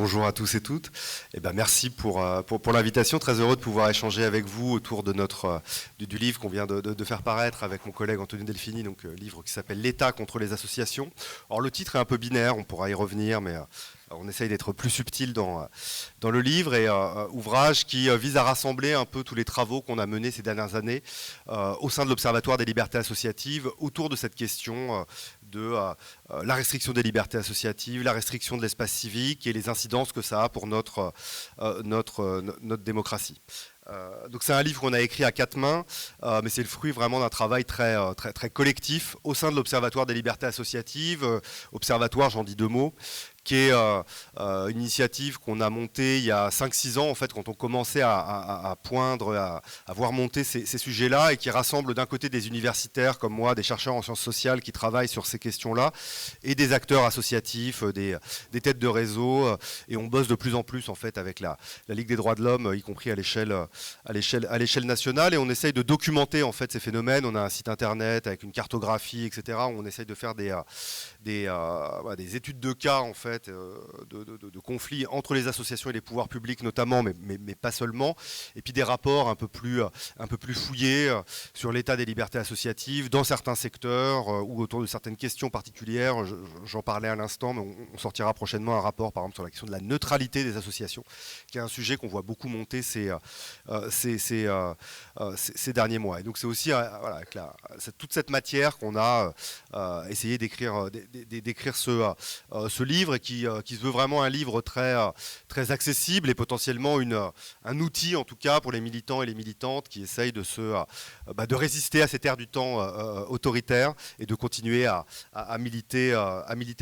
Bonjour à tous et toutes. Merci pour l'invitation. Très heureux de pouvoir échanger avec vous autour de du livre qu'on vient de faire paraître avec mon collègue Antonio Delfini, donc livre qui s'appelle L'État contre les associations. Alors le titre est un peu binaire, on pourra y revenir, mais on essaye d'être plus subtil dans le livre, et ouvrage qui vise à rassembler un peu tous les travaux qu'on a menés ces dernières années au sein de l'Observatoire des libertés associatives autour de cette question de la restriction des libertés associatives, la restriction de l'espace civique et les incidences que ça a pour notre démocratie. Donc c'est un livre qu'on a écrit à quatre mains, mais c'est le fruit vraiment d'un travail très collectif au sein de l'Observatoire des libertés associatives. Observatoire, j'en dis deux mots, qui est une initiative qu'on a montée il y a 5-6 ans, en fait, quand on commençait à poindre, à voir monter ces sujets-là, et qui rassemble d'un côté des universitaires comme moi, des chercheurs en sciences sociales qui travaillent sur ces questions-là, et des acteurs associatifs, des têtes de réseau, et on bosse de plus en plus en fait avec la Ligue des droits de l'homme, y compris à l'échelle nationale, et on essaye de documenter en fait ces phénomènes. On a un site internet avec une cartographie, etc., où on essaye de faire des études de cas en fait, de conflits entre les associations et les pouvoirs publics notamment, mais pas seulement, et puis des rapports un peu plus fouillés sur l'état des libertés associatives dans certains secteurs ou autour de certaines questions particulières. J'en parlais à l'instant, mais on sortira prochainement un rapport par exemple sur la question de la neutralité des associations, qui est un sujet qu'on voit beaucoup monter ces derniers mois. Et donc c'est aussi avec toute cette matière qu'on a essayé d'écrire ce livre, et qui se veut vraiment un livre très accessible et potentiellement un outil en tout cas pour les militants et les militantes qui essayent de résister à cette ère du temps autoritaire et de continuer à militer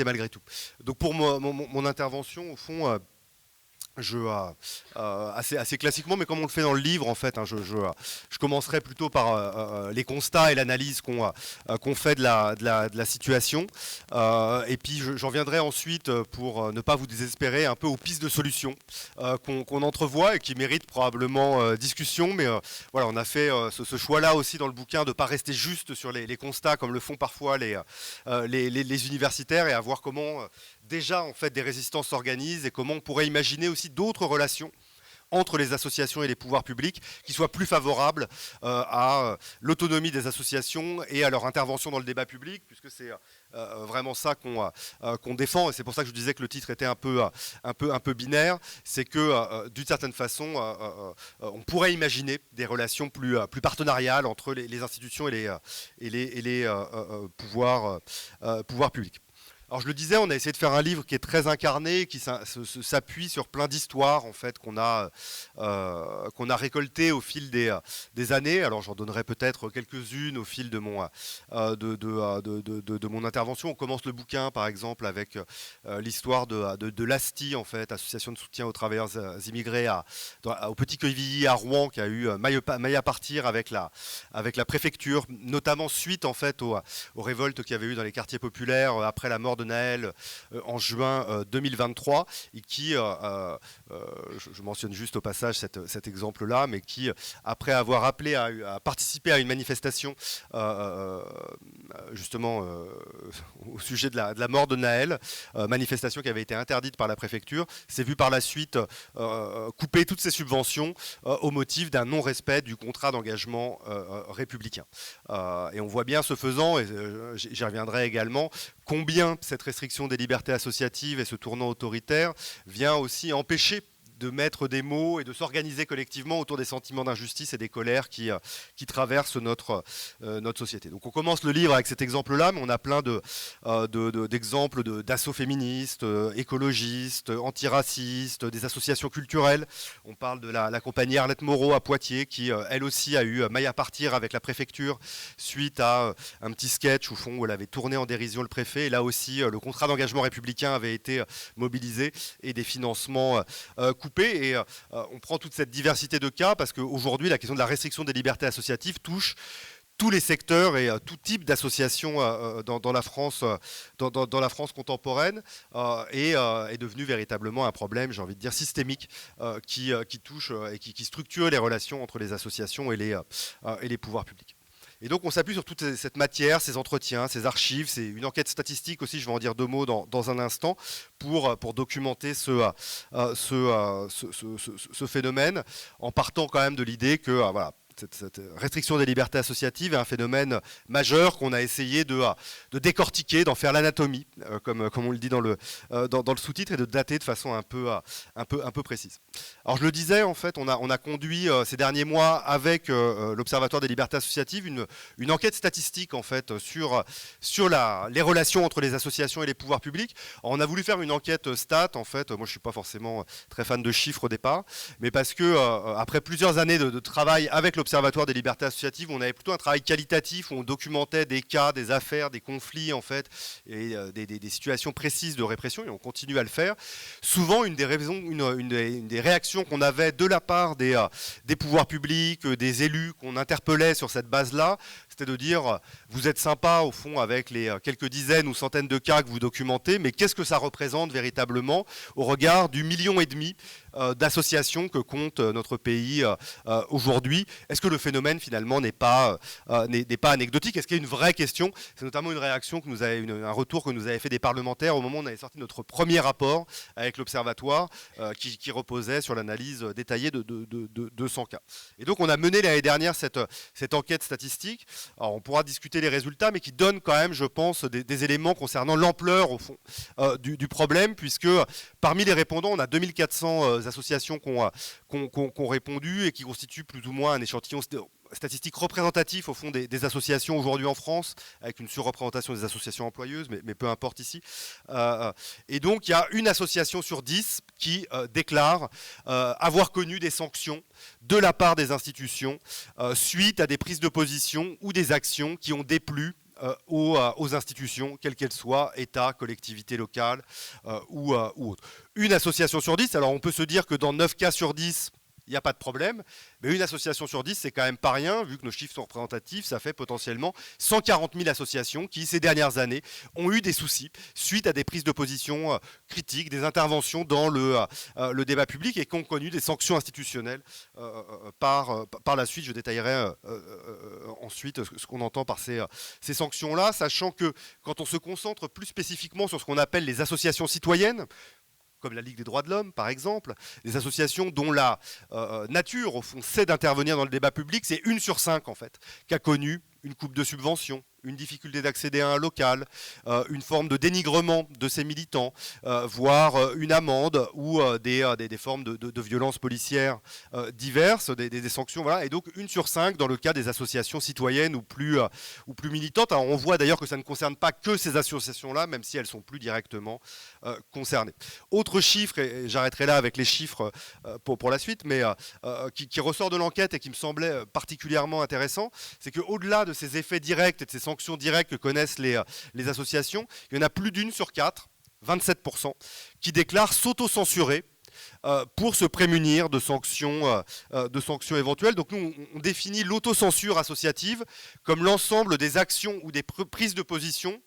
malgré tout. Donc pour mon intervention, au fond, assez classiquement, mais comme on le fait dans le livre, en fait, je commencerai plutôt par les constats et l'analyse qu'on fait de la situation, et puis j'en viendrai ensuite, pour ne pas vous désespérer, un peu aux pistes de solutions qu'on entrevoit et qui méritent probablement discussion, mais voilà, on a fait ce choix-là aussi dans le bouquin de ne pas rester juste sur les constats comme le font parfois les universitaires, et à voir comment déjà en fait des résistances s'organisent et comment on pourrait imaginer aussi d'autres relations entre les associations et les pouvoirs publics qui soient plus favorables à l'autonomie des associations et à leur intervention dans le débat public, puisque c'est vraiment ça qu'on défend. Et c'est pour ça que je disais que le titre était un peu binaire. C'est que d'une certaine façon, on pourrait imaginer des relations plus partenariales entre les institutions et les pouvoirs publics. Alors je le disais, on a essayé de faire un livre qui est très incarné, qui s'appuie sur plein d'histoires en fait qu'on a récoltées au fil des années. Alors j'en donnerai peut-être quelques-unes au fil de mon intervention. On commence le bouquin par exemple avec l'histoire de l'ASTI, en fait, Association de soutien aux travailleurs immigrés au Petit Quevilly à Rouen, qui a eu maille à partir avec la préfecture, notamment suite en fait aux révoltes qu'il y avait eu dans les quartiers populaires après la mort de Naël en juin 2023, et qui, je mentionne juste au passage cet exemple-là, mais qui, après avoir appelé à participer à une manifestation justement au sujet de la mort de Naël, manifestation qui avait été interdite par la préfecture, s'est vu par la suite couper toutes ses subventions au motif d'un non-respect du contrat d'engagement républicain. Et on voit bien, ce faisant, et j'y reviendrai également, combien cette restriction des libertés associatives et ce tournant autoritaire vient aussi empêcher de mettre des mots et de s'organiser collectivement autour des sentiments d'injustice et des colères qui traversent notre société. Donc on commence le livre avec cet exemple-là, mais on a plein d'exemples d'assauts féministes, écologistes, antiracistes, des associations culturelles. On parle de la compagnie Arlette Moreau à Poitiers, qui elle aussi a eu maille à partir avec la préfecture suite à un petit sketch au fond où elle avait tourné en dérision le préfet. Et là aussi, le contrat d'engagement républicain avait été mobilisé et des financements coupés. Et on prend toute cette diversité de cas parce qu'aujourd'hui, la question de la restriction des libertés associatives touche tous les secteurs et tout type d'associations dans la France contemporaine, et est devenu véritablement un problème, j'ai envie de dire, systémique, qui touche et qui structure les relations entre les associations et les pouvoirs publics. Et donc on s'appuie sur toute cette matière, ces entretiens, ces archives, c'est une enquête statistique aussi, je vais en dire 2 mots dans un instant, pour documenter ce phénomène, en partant quand même de l'idée que voilà, cette restriction des libertés associatives est un phénomène majeur qu'on a essayé de décortiquer, d'en faire l'anatomie, comme on le dit dans le sous-titre, et de dater de façon un peu précise. Alors je le disais, en fait, on a conduit ces derniers mois avec l'Observatoire des libertés associatives une enquête statistique en fait sur les relations entre les associations et les pouvoirs publics. Alors, on a voulu faire une enquête stat, en fait. Moi je suis pas forcément très fan de chiffres au départ, mais parce que après plusieurs années de travail avec l'Observatoire des libertés associatives, on avait plutôt un travail qualitatif où on documentait des cas, des affaires, des conflits en fait, et des situations précises de répression, et on continue à le faire. Souvent, une des réactions qu'on avait de la part des pouvoirs publics, des élus qu'on interpellait sur cette base-là, c'était de dire vous êtes sympa au fond avec les quelques dizaines ou centaines de cas que vous documentez, mais qu'est-ce que ça représente véritablement au regard du 1,5 million d'associations que compte notre pays aujourd'hui? Est-ce que le phénomène finalement n'est pas anecdotique? Est-ce qu'il y a une vraie question? C'est notamment une réaction que un retour que nous avaient fait des parlementaires au moment où on avait sorti notre premier rapport avec l'Observatoire qui reposait sur l'analyse détaillée de 200 cas. Et donc on a mené l'année dernière cette enquête statistique. Alors on pourra discuter les résultats, mais qui donne quand même, je pense, des éléments concernant l'ampleur au fond du problème, puisque parmi les répondants, on a 2400 associations qui ont répondu et qui constituent plus ou moins un échantillon statistique représentatif au fond des associations aujourd'hui en France, avec une surreprésentation des associations employeuses, mais peu importe ici. Et donc il y a une association sur 10 qui déclare avoir connu des sanctions de la part des institutions suite à des prises de position ou des actions qui ont déplu aux institutions, quelles qu'elles soient, État, collectivité locale ou autre. Une association sur 10, alors on peut se dire que dans 9 cas sur 10, il n'y a pas de problème, mais une association sur 10, c'est quand même pas rien, vu que nos chiffres sont représentatifs, ça fait potentiellement 140 000 associations qui, ces dernières années, ont eu des soucis suite à des prises de position critiques, des interventions dans le débat public et qui ont connu des sanctions institutionnelles par la suite. Je détaillerai ensuite ce qu'on entend par ces sanctions-là, sachant que quand on se concentre plus spécifiquement sur ce qu'on appelle les associations citoyennes, comme la Ligue des droits de l'homme, par exemple, des associations dont la nature, au fond, c'est d'intervenir dans le débat public, c'est 1 sur 5, en fait, qui a connu une coupe de subvention, une difficulté d'accéder à un local, une forme de dénigrement de ses militants, voire une amende ou des formes de violences policières diverses, des sanctions, voilà. Et donc 1 sur 5 dans le cas des associations citoyennes ou plus militantes. Alors, on voit d'ailleurs que ça ne concerne pas que ces associations-là, même si elles sont plus directement concernées. Autre chiffre, et j'arrêterai là avec les chiffres pour la suite, mais qui ressort de l'enquête et qui me semblait particulièrement intéressant, c'est qu'au-delà de ces effets directs et de ces sanctions directes que connaissent les associations, il y en a plus d'1 sur 4, 27%, qui déclarent s'auto-censurer pour se prémunir de sanctions éventuelles. Donc nous, on définit l'autocensure associative comme l'ensemble des actions ou des prises de position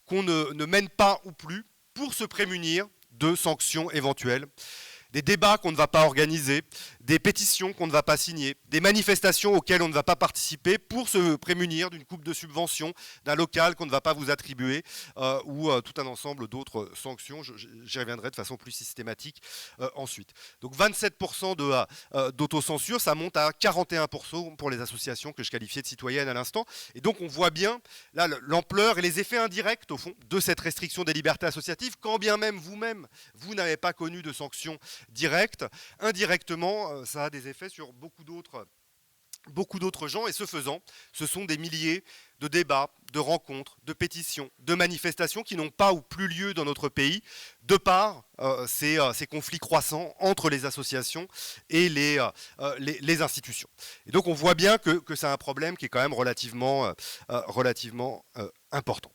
qu'on ne mène pas ou plus pour se prémunir de sanctions éventuelles. Des débats qu'on ne va pas organiser, des pétitions qu'on ne va pas signer, des manifestations auxquelles on ne va pas participer pour se prémunir d'une coupe de subvention, d'un local qu'on ne va pas vous attribuer, ou tout un ensemble d'autres sanctions. J'y reviendrai de façon plus systématique ensuite. Donc 27% d'autocensure, ça monte à 41% pour les associations que je qualifiais de citoyennes à l'instant. Et donc on voit bien là l'ampleur et les effets indirects au fond de cette restriction des libertés associatives, quand bien même vous-même, vous n'avez pas connu de sanctions directes. Indirectement, ça a des effets sur beaucoup d'autres gens, et ce faisant, ce sont des milliers de débats, de rencontres, de pétitions, de manifestations qui n'ont pas ou plus lieu dans notre pays, de par ces conflits croissants entre les associations et les institutions. Et donc on voit bien que c'est un problème qui est quand même relativement important.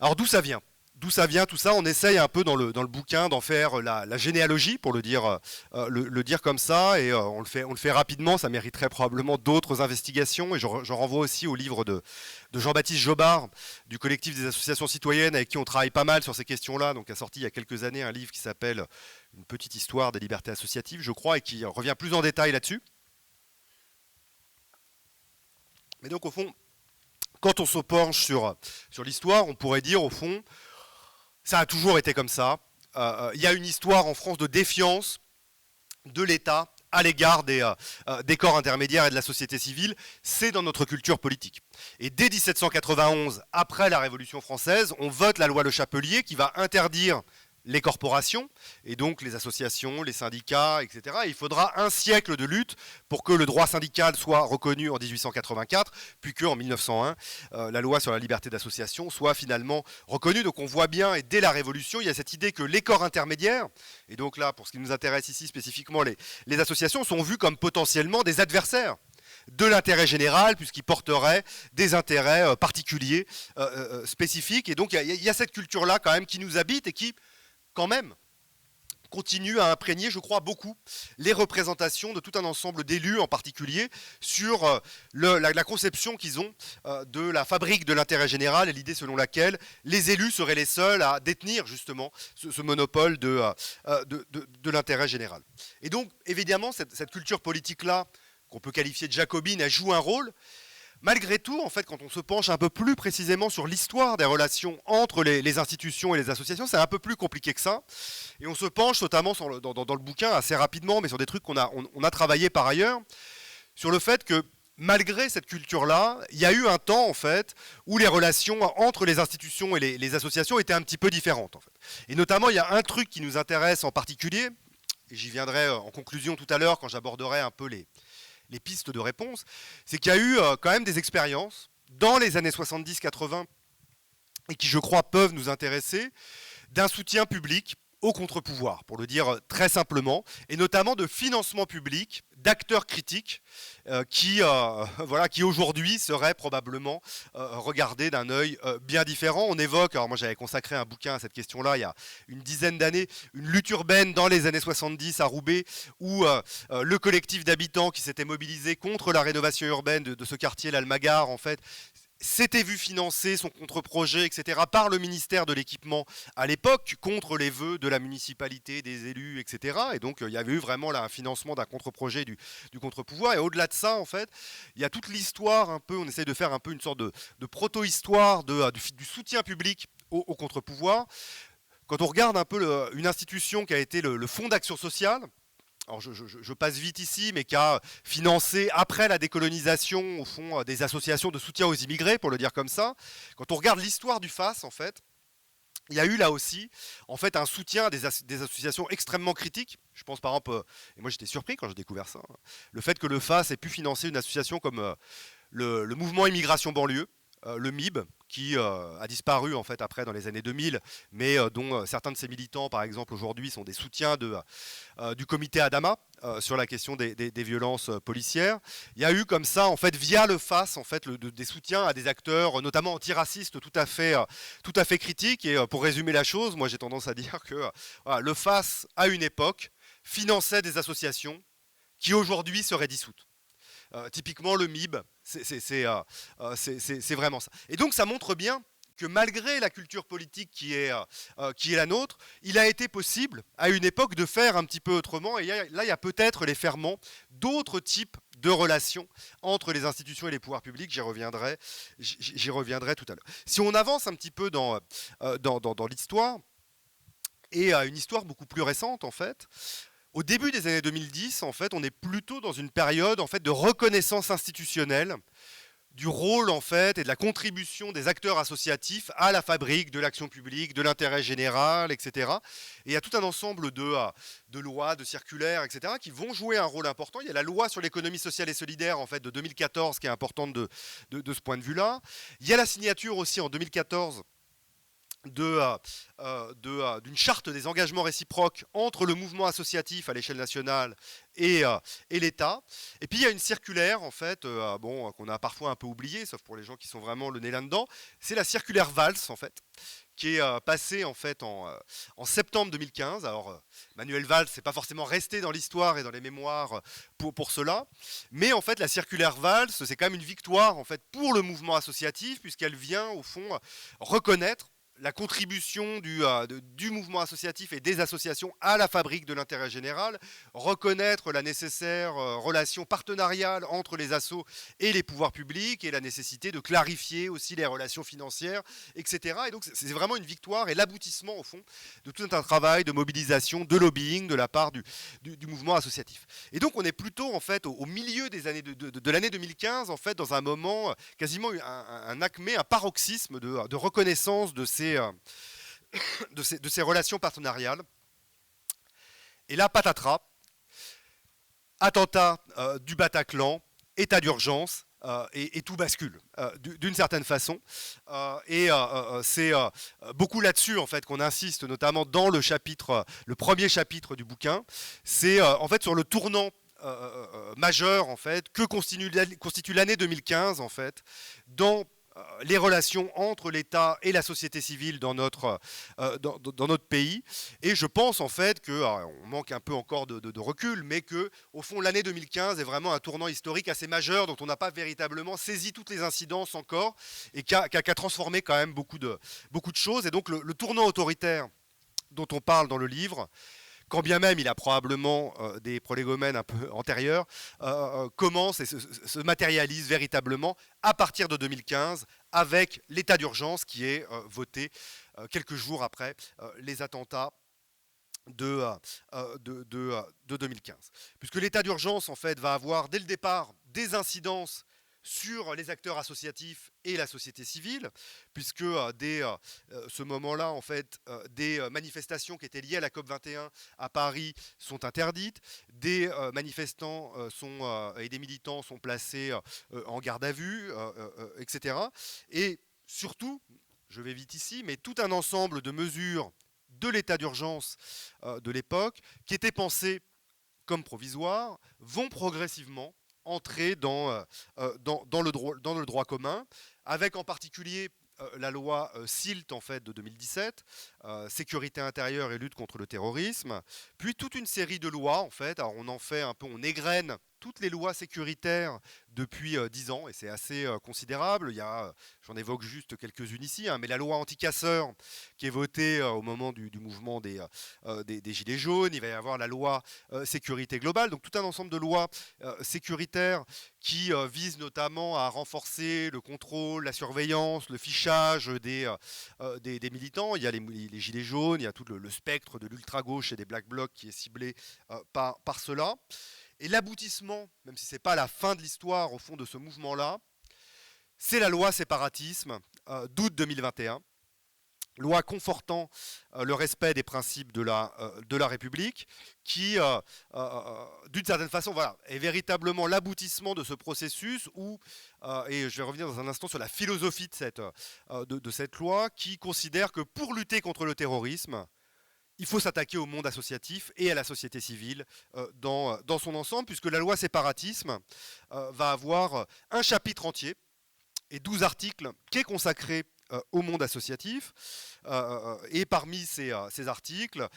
Alors d'où ça vient ? D'où ça vient tout ça? On essaye un peu dans le bouquin d'en faire la généalogie, pour le dire comme ça, et on le fait rapidement. Ça mériterait probablement d'autres investigations, et je renvoie aussi au livre de Jean-Baptiste Jobard, du collectif des associations citoyennes, avec qui on travaille pas mal sur ces questions-là, donc a sorti il y a quelques années un livre qui s'appelle Une petite histoire des libertés associatives, je crois, et qui revient plus en détail là-dessus. Mais donc au fond, quand on se penche sur l'histoire, on pourrait dire au fond, ça a toujours été comme ça. Il y a une histoire en France de défiance de l'État à l'égard des corps intermédiaires et de la société civile, c'est dans notre culture politique. Et dès 1791, après la Révolution française, on vote la loi Le Chapelier qui va interdire les corporations, et donc les associations, les syndicats, etc. Et il faudra un siècle de lutte pour que le droit syndical soit reconnu en 1884, puis qu'en 1901, la loi sur la liberté d'association soit finalement reconnue. Donc on voit bien, et dès la Révolution, il y a cette idée que les corps intermédiaires, et donc là, pour ce qui nous intéresse ici spécifiquement, les associations sont vues comme potentiellement des adversaires de l'intérêt général, puisqu'ils porteraient des intérêts particuliers, spécifiques. Et donc il y a cette culture-là quand même qui nous habite et qui, quand même, continue à imprégner, je crois, beaucoup les représentations de tout un ensemble d'élus en particulier sur la conception qu'ils ont de la fabrique de l'intérêt général et l'idée selon laquelle les élus seraient les seuls à détenir justement ce monopole de l'intérêt général. Et donc, évidemment, cette culture politique-là, qu'on peut qualifier de jacobine, elle joue un rôle. Malgré tout, en fait, quand on se penche un peu plus précisément sur l'histoire des relations entre les institutions et les associations, c'est un peu plus compliqué que ça. Et on se penche notamment dans le bouquin assez rapidement, mais sur des trucs qu'on a travaillé par ailleurs, sur le fait que malgré cette culture-là, il y a eu un temps, en fait, où les relations entre les institutions et les associations étaient un petit peu différentes, en fait. Et notamment, il y a un truc qui nous intéresse en particulier, et j'y viendrai en conclusion tout à l'heure quand j'aborderai un peu les pistes de réponse, c'est qu'il y a eu quand même des expériences dans les années 70-80 et qui, je crois, peuvent nous intéresser, d'un soutien public au contre-pouvoir, pour le dire très simplement, et notamment de financement public d'acteurs critiques qui aujourd'hui seraient probablement regardés d'un œil bien différent. On évoque, alors moi j'avais consacré un bouquin à cette question-là il y a une dizaine d'années, une lutte urbaine dans les années 70 à Roubaix, où le collectif d'habitants qui s'était mobilisé contre la rénovation urbaine de ce quartier, l'Almagar, en fait, s'était vu financer son contre-projet, etc., par le ministère de l'équipement à l'époque, contre les vœux de la municipalité, des élus, etc. Et donc il y avait eu vraiment là un financement d'un contre-projet du contre-pouvoir. Et au-delà de ça, en fait, il y a toute l'histoire un peu, on essaye de faire un peu une sorte de proto-histoire du soutien public au contre-pouvoir. Quand on regarde un peu une institution qui a été le Fonds d'action sociale, alors je passe vite ici, mais qui a financé, après la décolonisation, au fond, des associations de soutien aux immigrés, pour le dire comme ça. Quand on regarde l'histoire du FAS, en fait, il y a eu là aussi, en fait, un soutien à des associations extrêmement critiques. Je pense par exemple, et moi j'étais surpris quand j'ai découvert ça, le fait que le FAS ait pu financer une association comme le mouvement Immigration Banlieue, le MIB, qui a disparu en fait après dans les années 2000, mais dont certains de ses militants, par exemple, aujourd'hui sont des soutiens du comité Adama sur la question des violences policières. Il y a eu comme ça, en fait, via le FAS, en fait, des soutiens à des acteurs, notamment antiracistes, tout à fait critiques. Et pour résumer la chose, moi j'ai tendance à dire que voilà, le FAS, à une époque, finançait des associations qui aujourd'hui seraient dissoutes. Typiquement le MIB, c'est vraiment ça. Et donc ça montre bien que malgré la culture politique qui est la nôtre, il a été possible à une époque de faire un petit peu autrement. Et là, il y a peut-être les ferments d'autres types de relations entre les institutions et les pouvoirs publics. J'y reviendrai tout à l'heure. Si on avance un petit peu dans l'histoire, et une histoire beaucoup plus récente en fait, au début des années 2010, en fait, on est plutôt dans une période en fait, de reconnaissance institutionnelle du rôle en fait, et de la contribution des acteurs associatifs à la fabrique de l'action publique, de l'intérêt général, etc. Et il y a tout un ensemble de lois, de circulaires, etc., qui vont jouer un rôle important. Il y a la loi sur l'économie sociale et solidaire en fait, de 2014 qui est importante de ce point de vue-là. Il y a la signature aussi en 2014 d'une charte des engagements réciproques entre le mouvement associatif à l'échelle nationale et l'État. Et puis il y a une circulaire en fait, qu'on a parfois un peu oubliée, sauf pour les gens qui sont vraiment le nez là-dedans. C'est la circulaire Valls en fait, qui est passée en fait en septembre 2015. Alors Manuel Valls n'est pas forcément resté dans l'histoire et dans les mémoires pour cela, mais en fait la circulaire Valls c'est quand même une victoire en fait pour le mouvement associatif puisqu'elle vient au fond reconnaître la contribution du mouvement associatif et des associations à la fabrique de l'intérêt général, reconnaître la nécessaire relation partenariale entre les assos et les pouvoirs publics et la nécessité de clarifier aussi les relations financières, etc. Et donc c'est vraiment une victoire et l'aboutissement au fond de tout un travail de mobilisation, de lobbying de la part du mouvement associatif. Et donc on est plutôt en fait au milieu des années de l'année 2015, en fait, dans un moment quasiment un acmé, un paroxysme de reconnaissance de ces relations partenariales. Et là, patatras, attentat du Bataclan, état d'urgence, et tout bascule d'une certaine façon. C'est beaucoup là-dessus en fait qu'on insiste, notamment dans le premier chapitre du bouquin. C'est en fait sur le tournant majeur en fait que constitue l'année 2015 en fait dans les relations entre l'État et la société civile dans notre pays. Et je pense en fait qu'on manque un peu encore de recul, mais que au fond l'année 2015 est vraiment un tournant historique assez majeur dont on n'a pas véritablement saisi toutes les incidences encore et qui a transformé quand même beaucoup de choses. Et donc le tournant autoritaire dont on parle dans le livre, quand bien même il a probablement des prolégomènes un peu antérieurs, commence et se matérialise véritablement à partir de 2015 avec l'état d'urgence qui est voté quelques jours après les attentats de 2015. Puisque l'état d'urgence en fait va avoir dès le départ des incidences sur les acteurs associatifs et la société civile, puisque dès ce moment-là, en fait, des manifestations qui étaient liées à la COP21 à Paris sont interdites, des manifestants et des militants sont placés en garde à vue, etc. Et surtout, je vais vite ici, mais tout un ensemble de mesures de l'état d'urgence de l'époque, qui étaient pensées comme provisoires, vont progressivement entrer dans le droit commun, avec en particulier la loi SILT en fait, de 2017, sécurité intérieure et lutte contre le terrorisme, puis toute une série de lois en fait. Alors on égrène toutes les lois sécuritaires depuis 10 ans, et c'est assez considérable. J'en évoque juste quelques-unes ici, mais la loi anti-casseurs qui est votée au moment du mouvement des Gilets jaunes, il va y avoir la loi sécurité globale, donc tout un ensemble de lois sécuritaires qui visent notamment à renforcer le contrôle, la surveillance, le fichage des militants. Il y a les Gilets jaunes, il y a tout le spectre de l'ultra-gauche et des Black Blocs qui est ciblé par cela. Et l'aboutissement, même si ce n'est pas la fin de l'histoire au fond de ce mouvement-là, c'est la loi séparatisme d'août 2021, loi confortant le respect des principes de la République, qui, d'une certaine façon, voilà, est véritablement l'aboutissement de ce processus où, et je vais revenir dans un instant sur la philosophie de cette loi, qui considère que pour lutter contre le terrorisme, il faut s'attaquer au monde associatif et à la société civile dans son ensemble, puisque la loi séparatisme va avoir un chapitre entier et 12 articles qui est consacré au monde associatif. Et parmi ces articles,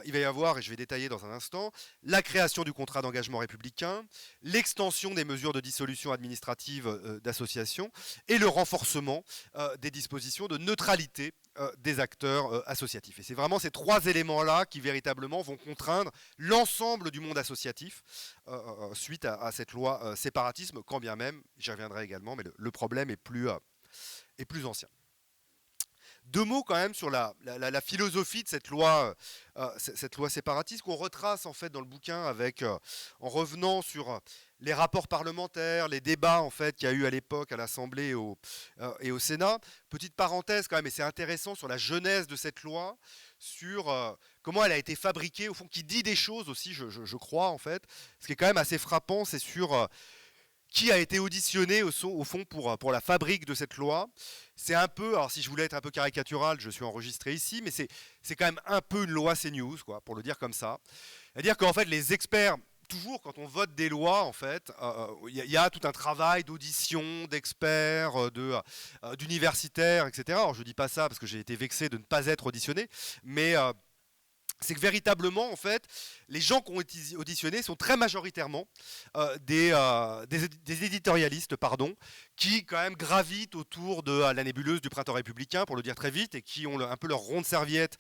il va y avoir, et je vais détailler dans un instant, la création du contrat d'engagement républicain, l'extension des mesures de dissolution administrative d'associations et le renforcement des dispositions de neutralité des acteurs associatifs. Et c'est vraiment ces trois éléments-là qui véritablement vont contraindre l'ensemble du monde associatif suite à cette loi séparatisme, quand bien même, j'y reviendrai également, mais le problème est plus ancien. Deux mots quand même sur la philosophie de cette loi séparatiste qu'on retrace en fait dans le bouquin en revenant sur les rapports parlementaires, les débats en fait qu'il y a eu à l'époque à l'Assemblée et au Sénat. Petite parenthèse quand même, et c'est intéressant sur la genèse de cette loi, sur comment elle a été fabriquée, au fond, qui dit des choses aussi, je crois en fait. Ce qui est quand même assez frappant, c'est sur qui a été auditionné au fond pour la fabrique de cette loi. C'est un peu, alors si je voulais être un peu caricatural, je suis enregistré ici, mais c'est quand même un peu une loi CNews, quoi, pour le dire comme ça. C'est-à-dire qu'en fait, les experts, toujours quand on vote des lois, en fait, il y a tout un travail d'audition, d'experts, d'universitaires, etc. Alors je ne dis pas ça parce que j'ai été vexé de ne pas être auditionné, mais c'est que véritablement, en fait, les gens qui ont été auditionnés sont très majoritairement des éditorialistes, pardon, qui quand même gravitent autour de la nébuleuse du printemps républicain, pour le dire très vite, et qui ont un peu leur rond de serviette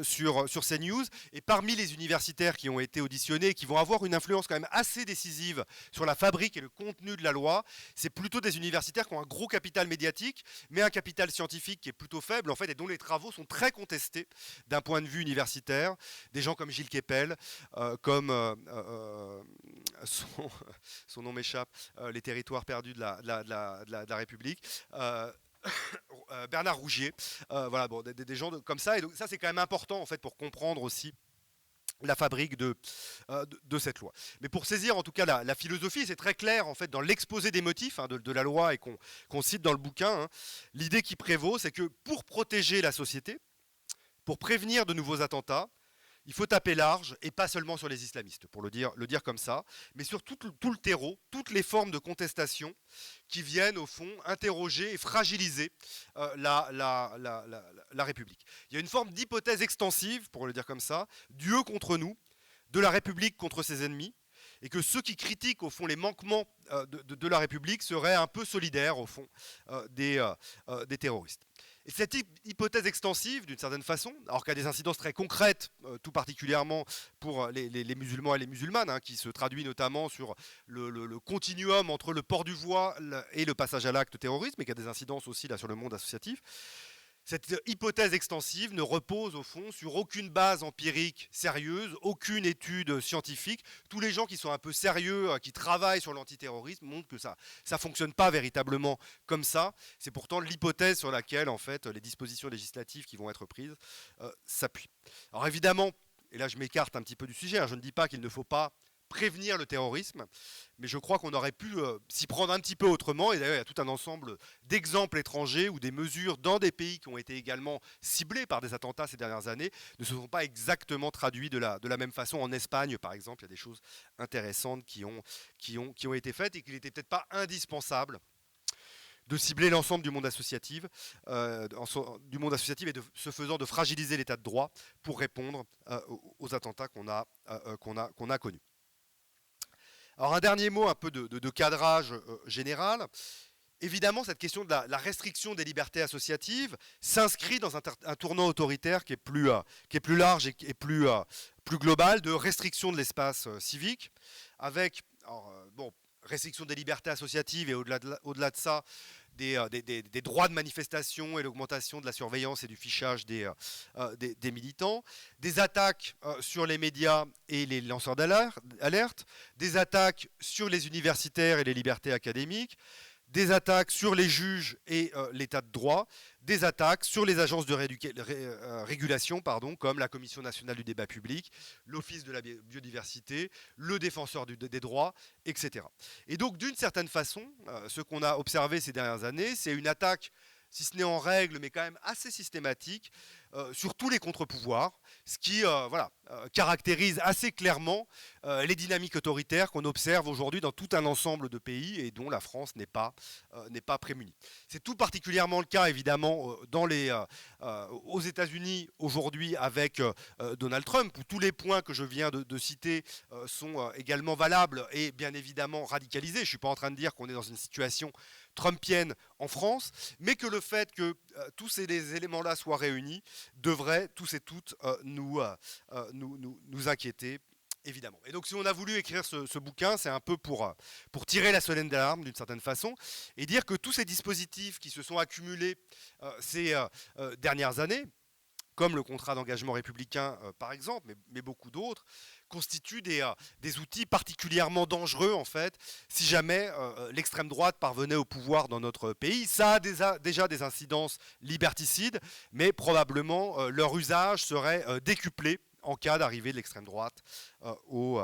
sur CNews. Et parmi les universitaires qui ont été auditionnés, qui vont avoir une influence quand même assez décisive sur la fabrique et le contenu de la loi, c'est plutôt des universitaires qui ont un gros capital médiatique, mais un capital scientifique qui est plutôt faible, en fait, et dont les travaux sont très contestés d'un point de vue universitaire. Des gens comme Gilles Kepel, comme son nom m'échappe, les territoires perdus de la République. Bernard Rougier, voilà, bon, des gens comme ça. Et donc ça, c'est quand même important en fait pour comprendre aussi la fabrique de cette loi. Mais pour saisir en tout cas la philosophie, c'est très clair en fait dans l'exposé des motifs de la loi et qu'on cite dans le bouquin, hein, l'idée qui prévaut, c'est que pour protéger la société, pour prévenir de nouveaux attentats, il faut taper large et pas seulement sur les islamistes, pour le dire comme ça, mais sur tout le terreau, toutes les formes de contestation qui viennent au fond interroger et fragiliser la République. Il y a une forme d'hypothèse extensive, pour le dire comme ça, Dieu contre nous, de la République contre ses ennemis, et que ceux qui critiquent au fond les manquements de la République seraient un peu solidaires au fond des terroristes. Et cette hypothèse extensive, d'une certaine façon, alors qu'elle a des incidences très concrètes, tout particulièrement pour les musulmans et les musulmanes, hein, qui se traduit notamment sur le continuum entre le port du voile et le passage à l'acte terroriste, mais qui a des incidences aussi là, sur le monde associatif. Cette hypothèse extensive ne repose au fond sur aucune base empirique sérieuse, aucune étude scientifique. Tous les gens qui sont un peu sérieux, qui travaillent sur l'antiterrorisme, montrent que ça ne fonctionne pas véritablement comme ça. C'est pourtant l'hypothèse sur laquelle en fait, les dispositions législatives qui vont être prises s'appuient. Alors évidemment, et là je m'écarte un petit peu du sujet, hein, je ne dis pas qu'il ne faut pas prévenir le terrorisme, mais je crois qu'on aurait pu s'y prendre un petit peu autrement, et d'ailleurs il y a tout un ensemble d'exemples étrangers où des mesures dans des pays qui ont été également ciblés par des attentats ces dernières années ne se sont pas exactement traduits de la même façon. En Espagne par exemple, il y a des choses intéressantes qui ont été faites et qu'il n'était peut-être pas indispensable de cibler l'ensemble du monde associatif, et de ce faisant de fragiliser l'état de droit pour répondre aux attentats qu'on a connus. Alors un dernier mot un peu de cadrage général. Évidemment, cette question de la restriction des libertés associatives s'inscrit dans un tournant autoritaire qui est plus large et plus global de restriction de l'espace civique, avec restriction des libertés associatives et au-delà de ça, des droits de manifestation et l'augmentation de la surveillance et du fichage des militants, des attaques sur les médias et les lanceurs d'alerte, des attaques sur les universitaires et les libertés académiques, des attaques sur les juges et l'état de droit, des attaques sur les agences de régulation, comme la Commission nationale du débat public, l'Office de la biodiversité, le Défenseur des droits, etc. Et donc, d'une certaine façon, ce qu'on a observé ces dernières années, c'est une attaque, si ce n'est en règle, mais quand même assez systématique, sur tous les contre-pouvoirs, ce qui caractérise assez clairement les dynamiques autoritaires qu'on observe aujourd'hui dans tout un ensemble de pays et dont la France n'est pas prémunie. C'est tout particulièrement le cas, évidemment, aux États-Unis aujourd'hui avec Donald Trump, où tous les points que je viens de citer sont également valables et bien évidemment radicalisés. Je ne suis pas en train de dire qu'on est dans une situation trumpienne en France, mais que le fait que tous ces éléments-là soient réunis devrait tous et toutes nous inquiéter, évidemment. Et donc si on a voulu écrire ce bouquin, c'est un peu pour tirer la sonnette d'alarme d'une certaine façon, et dire que tous ces dispositifs qui se sont accumulés ces dernières années, comme le contrat d'engagement républicain par exemple, mais beaucoup d'autres, constituent des outils particulièrement dangereux en fait, si jamais l'extrême droite parvenait au pouvoir dans notre pays. Ça a déjà des incidences liberticides, mais probablement leur usage serait décuplé en cas d'arrivée de l'extrême droite au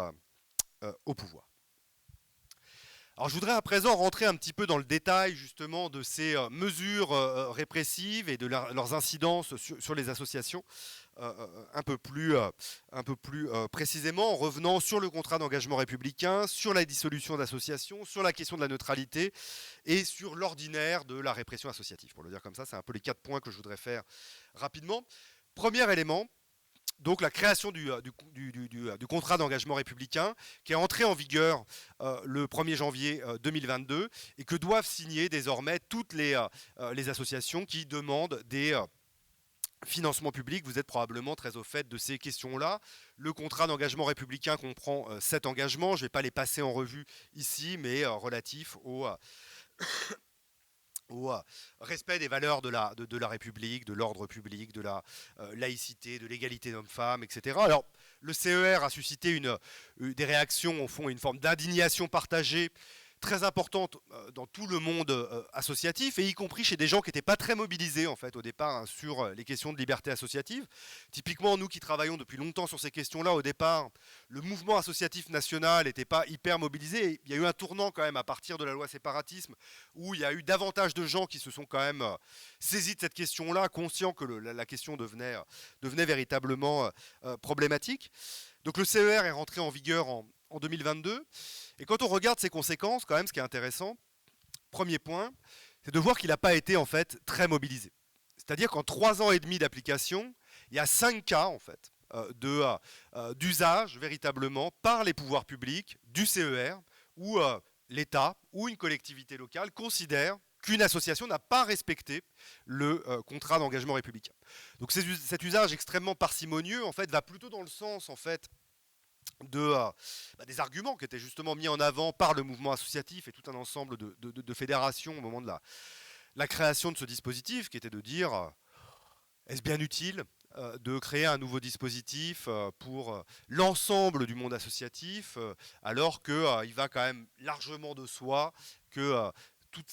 pouvoir. Alors je voudrais à présent rentrer un petit peu dans le détail justement de ces mesures répressives et de leurs incidences sur les associations un peu plus précisément, en revenant sur le contrat d'engagement républicain, sur la dissolution d'associations, sur la question de la neutralité et sur l'ordinaire de la répression associative. Pour le dire comme ça, c'est un peu les 4 points que je voudrais faire rapidement. Premier élément, donc la création du contrat d'engagement républicain qui est entré en vigueur le 1er janvier 2022 et que doivent signer désormais toutes les associations qui demandent des financements publics. Vous êtes probablement très au fait de ces questions-là. Le contrat d'engagement républicain comprend 7 engagements. Je ne vais pas les passer en revue ici, mais relatifs au respect des valeurs de la République, de l'ordre public, de la laïcité, de l'égalité d'hommes-femmes, etc. Alors, le CER a suscité des réactions, au fond, une forme d'indignation partagée très importante dans tout le monde associatif, et y compris chez des gens qui n'étaient pas très mobilisés en fait au départ hein, sur les questions de liberté associative. Typiquement, nous qui travaillons depuis longtemps sur ces questions-là, au départ, le mouvement associatif national n'était pas hyper mobilisé. Et il y a eu un tournant quand même à partir de la loi séparatisme, où il y a eu davantage de gens qui se sont quand même saisis de cette question-là, conscients que la question devenait véritablement problématique. Donc le CER est rentré en vigueur en 2022. Et quand on regarde ses conséquences, quand même, ce qui est intéressant, premier point, c'est de voir qu'il n'a pas été en fait très mobilisé. C'est-à-dire qu'en 3 ans et demi d'application, il y a 5 cas en fait d'usage véritablement par les pouvoirs publics du CER où l'État ou une collectivité locale considère qu'une association n'a pas respecté le contrat d'engagement républicain. Donc cet usage extrêmement parcimonieux en fait va plutôt dans le sens en fait des arguments qui étaient justement mis en avant par le mouvement associatif et tout un ensemble de fédérations au moment de la création de ce dispositif, qui était de dire est-ce bien utile de créer un nouveau dispositif pour l'ensemble du monde associatif, alors qu'il va quand même largement de soi que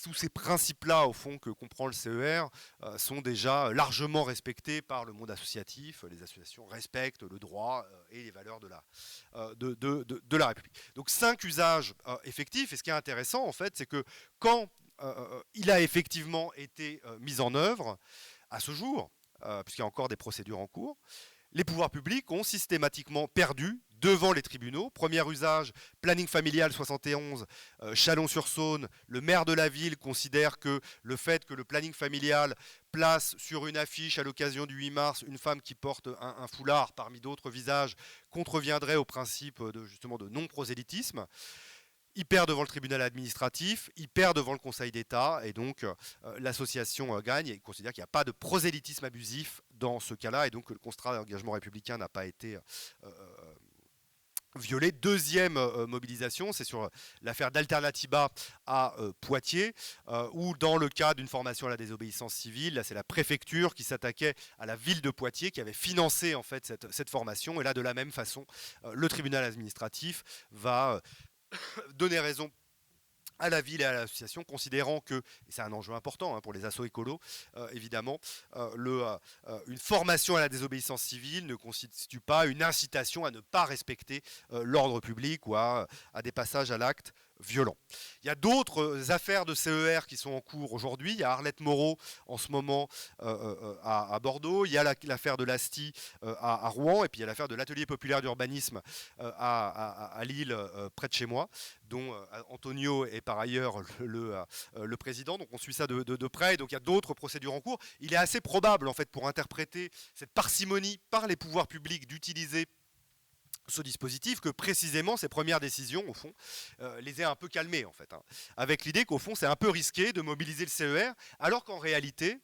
tous ces principes-là, au fond, que comprend le CER, sont déjà largement respectés par le monde associatif. Les associations respectent le droit et les valeurs de la République. Donc 5 usages effectifs. Et ce qui est intéressant, en fait, c'est que quand il a effectivement été mis en œuvre, à ce jour, puisqu'il y a encore des procédures en cours, les pouvoirs publics ont systématiquement perdu devant les tribunaux. Premier usage, planning familial 71, Chalon-sur-Saône. Le maire de la ville considère que le fait que le planning familial place sur une affiche à l'occasion du 8 mars une femme qui porte un foulard parmi d'autres visages contreviendrait au principe justement de non-prosélytisme. Il perd devant le tribunal administratif, il perd devant le Conseil d'État, et donc l'association gagne, et il considère qu'il n'y a pas de prosélytisme abusif dans ce cas-là, et donc que le contrat d'engagement républicain n'a pas été violé. Deuxième mobilisation, c'est sur l'affaire d'Alternativa à Poitiers, où dans le cas d'une formation à la désobéissance civile, là c'est la préfecture qui s'attaquait à la ville de Poitiers, qui avait financé en fait cette formation, et là de la même façon, le tribunal administratif va donner raison à la ville et à l'association, considérant que, et c'est un enjeu important hein, pour les assos écolos, évidemment, une formation à la désobéissance civile ne constitue pas une incitation à ne pas respecter l'ordre public ou à des passages à l'acte violent. Il y a d'autres affaires de CER qui sont en cours aujourd'hui. Il y a Arlette Moreau en ce moment à Bordeaux. Il y a l'affaire de l'Asti à Rouen. Et puis il y a l'affaire de l'Atelier populaire d'urbanisme à Lille, près de chez moi, dont Antonio est par ailleurs le président. Donc on suit ça de près. Et donc il y a d'autres procédures en cours. Il est assez probable, en fait, pour interpréter cette parcimonie par les pouvoirs publics d'utiliser ce dispositif, que précisément ces premières décisions, au fond, les aient un peu calmés, en fait, hein, avec l'idée qu'au fond, c'est un peu risqué de mobiliser le CER, alors qu'en réalité,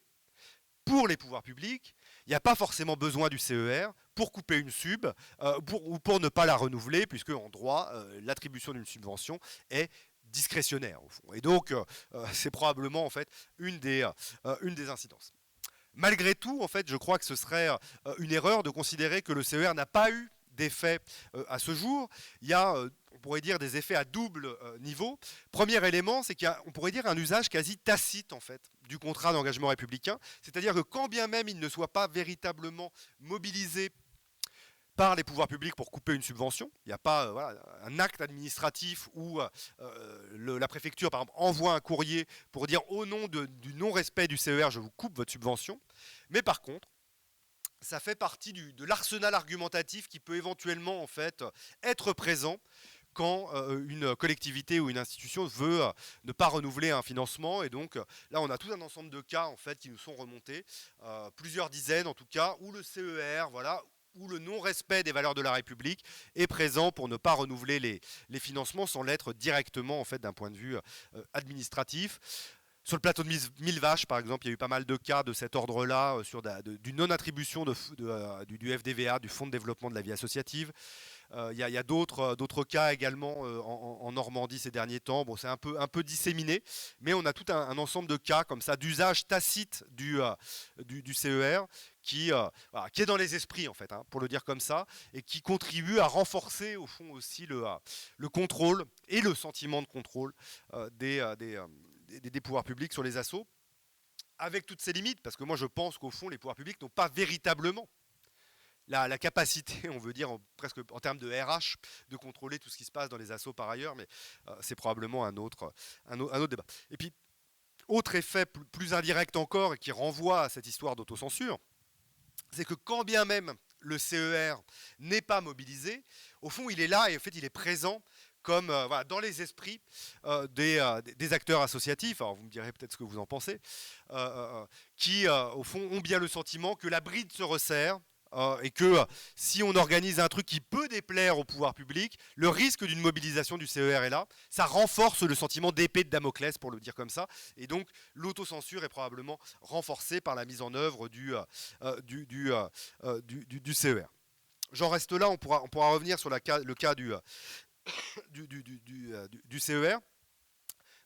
pour les pouvoirs publics, il n'y a pas forcément besoin du CER pour couper une sub ou pour ne pas la renouveler, puisque en droit, l'attribution d'une subvention est discrétionnaire, au fond. Et donc, c'est probablement, en fait, une des incidences. Malgré tout, en fait, je crois que ce serait une erreur de considérer que le CER n'a pas eu d'effets à ce jour. Il y a, on pourrait dire, des effets à double niveau. Premier élément, c'est qu'il y a, on pourrait dire, un usage quasi tacite, en fait, du contrat d'engagement républicain. C'est-à-dire que quand bien même il ne soit pas véritablement mobilisé par les pouvoirs publics pour couper une subvention, il n'y a pas voilà, un acte administratif où la préfecture, par exemple, envoie un courrier pour dire au nom du non-respect du CER, je vous coupe votre subvention. Mais par contre, ça fait partie de l'arsenal argumentatif qui peut éventuellement en fait être présent quand une collectivité ou une institution veut ne pas renouveler un financement. Et donc là, on a tout un ensemble de cas en fait qui nous sont remontés, plusieurs dizaines en tout cas, où le CER, voilà, où le non-respect des valeurs de la République est présent pour ne pas renouveler les financements sans l'être directement en fait, d'un point de vue administratif. Sur le plateau de Millevaches, par exemple, il y a eu pas mal de cas de cet ordre-là, du non-attribution du FDVA, du Fonds de développement de la vie associative. Il y a d'autres cas également en Normandie ces derniers temps. Bon, c'est un peu disséminé, mais on a tout un ensemble de cas comme ça, d'usage tacite du CER voilà, qui est dans les esprits, en fait, hein, pour le dire comme ça, et qui contribue à renforcer, au fond, aussi le contrôle et le sentiment de contrôle des pouvoirs publics sur les assos, avec toutes ses limites, parce que moi je pense qu'au fond les pouvoirs publics n'ont pas véritablement la capacité, on veut dire presque en termes de RH, de contrôler tout ce qui se passe dans les assos par ailleurs, mais c'est probablement un autre débat. Et puis, autre effet plus indirect encore, et qui renvoie à cette histoire d'autocensure, c'est que quand bien même le CER n'est pas mobilisé, au fond il est là et en fait il est présent comme voilà, dans les esprits des acteurs associatifs, alors vous me direz peut-être ce que vous en pensez, qui au fond ont bien le sentiment que la bride se resserre, et que si on organise un truc qui peut déplaire au pouvoir public, le risque d'une mobilisation du CER est là. Ça renforce le sentiment d'épée de Damoclès, pour le dire comme ça. Et donc l'autocensure est probablement renforcée par la mise en œuvre du CER. J'en reste là, on pourra revenir sur le cas du CER.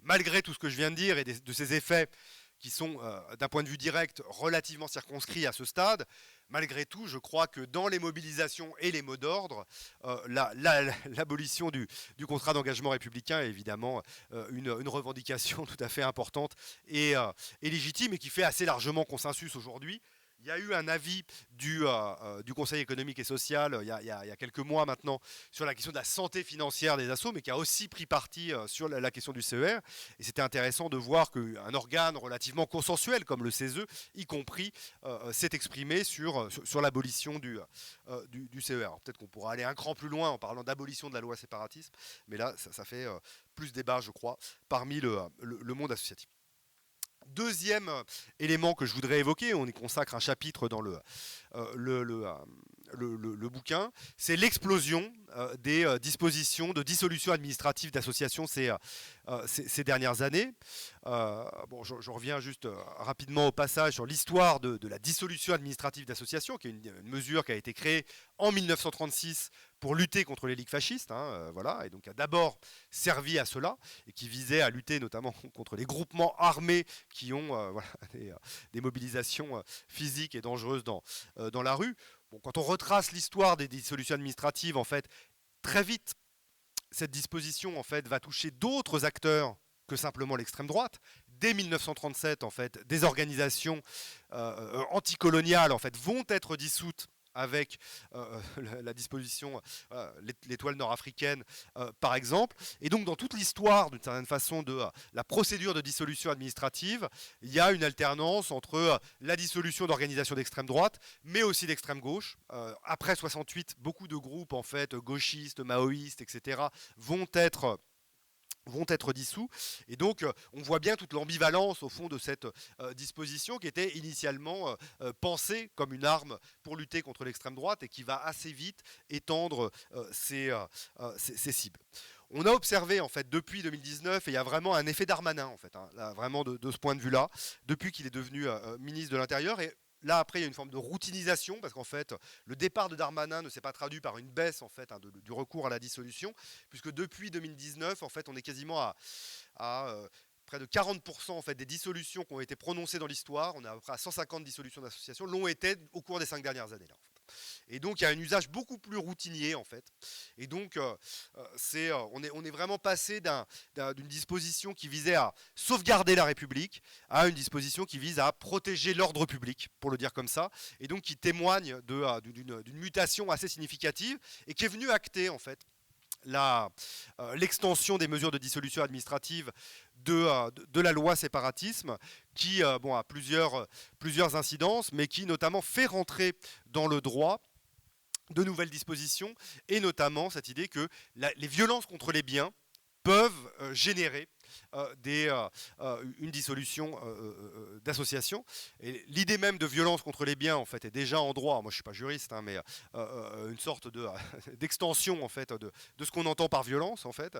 Malgré tout ce que je viens de dire et de ces effets qui sont, d'un point de vue direct, relativement circonscrits à ce stade, malgré tout, je crois que dans les mobilisations et les mots d'ordre, l'abolition du contrat d'engagement républicain est évidemment une revendication tout à fait importante et légitime, et qui fait assez largement consensus aujourd'hui. Il y a eu un avis du Conseil économique et social il y a quelques mois maintenant sur la question de la santé financière des assos, mais qui a aussi pris parti sur la question du CER. Et c'était intéressant de voir qu'un organe relativement consensuel comme le CESE, y compris, s'est exprimé sur l'abolition du CER. Peut-être qu'on pourra aller un cran plus loin en parlant d'abolition de la loi séparatisme, mais là, ça fait plus débat, je crois, parmi le monde associatif. Deuxième élément que je voudrais évoquer, on y consacre un chapitre dans le bouquin, c'est l'explosion des dispositions de dissolution administrative d'associations ces dernières années. Bon, je reviens juste rapidement au passage sur l'histoire de la dissolution administrative d'associations, qui est une mesure qui a été créée en 1936 pour lutter contre les ligues fascistes, hein, voilà, et donc a d'abord servi à cela, et qui visait à lutter notamment contre les groupements armés qui ont voilà, des mobilisations physiques et dangereuses dans la rue. Bon, quand on retrace l'histoire des dissolutions administratives, en fait, très vite, cette disposition en fait, va toucher d'autres acteurs que simplement l'extrême droite. Dès 1937, en fait, des organisations anticoloniales en fait, vont être dissoutes avec la disposition, l'étoile nord-africaine, par exemple. Et donc, dans toute l'histoire, d'une certaine façon, de la procédure de dissolution administrative, il y a une alternance entre la dissolution d'organisations d'extrême droite, mais aussi d'extrême gauche. Après 68, beaucoup de groupes, en fait, gauchistes, maoïstes, etc., vont être dissous. Et donc, on voit bien toute l'ambivalence, au fond, de cette disposition qui était initialement pensée comme une arme pour lutter contre l'extrême droite et qui va assez vite étendre ses cibles. On a observé, en fait, depuis 2019, et il y a vraiment un effet Darmanin, en fait, hein, là, vraiment de ce point de vue-là, depuis qu'il est devenu ministre de l'Intérieur. Et là, après, il y a une forme de routinisation, parce qu'en fait, le départ de Darmanin ne s'est pas traduit par une baisse en fait, hein, du recours à la dissolution, puisque depuis 2019, en fait, on est quasiment à près de 40% en fait, des dissolutions qui ont été prononcées dans l'histoire, on est à peu près à 150 dissolutions d'associations, l'ont été au cours des 5 dernières années. Là, en fait. Et donc, il y a un usage beaucoup plus routinier, en fait. Et donc, on est vraiment passé d'une disposition qui visait à sauvegarder la République à une disposition qui vise à protéger l'ordre public, pour le dire comme ça, et donc qui témoigne d'une mutation assez significative et qui est venue acter, en fait, l'extension des mesures de dissolution administrative de la loi séparatisme, qui bon, a plusieurs incidences, mais qui notamment fait rentrer dans le droit de nouvelles dispositions, et notamment cette idée que les violences contre les biens peuvent générer une dissolution d'association. Et l'idée même de violence contre les biens en fait est déjà en droit. Moi, je suis pas juriste, hein, mais une sorte d'extension en fait de ce qu'on entend par violence en fait,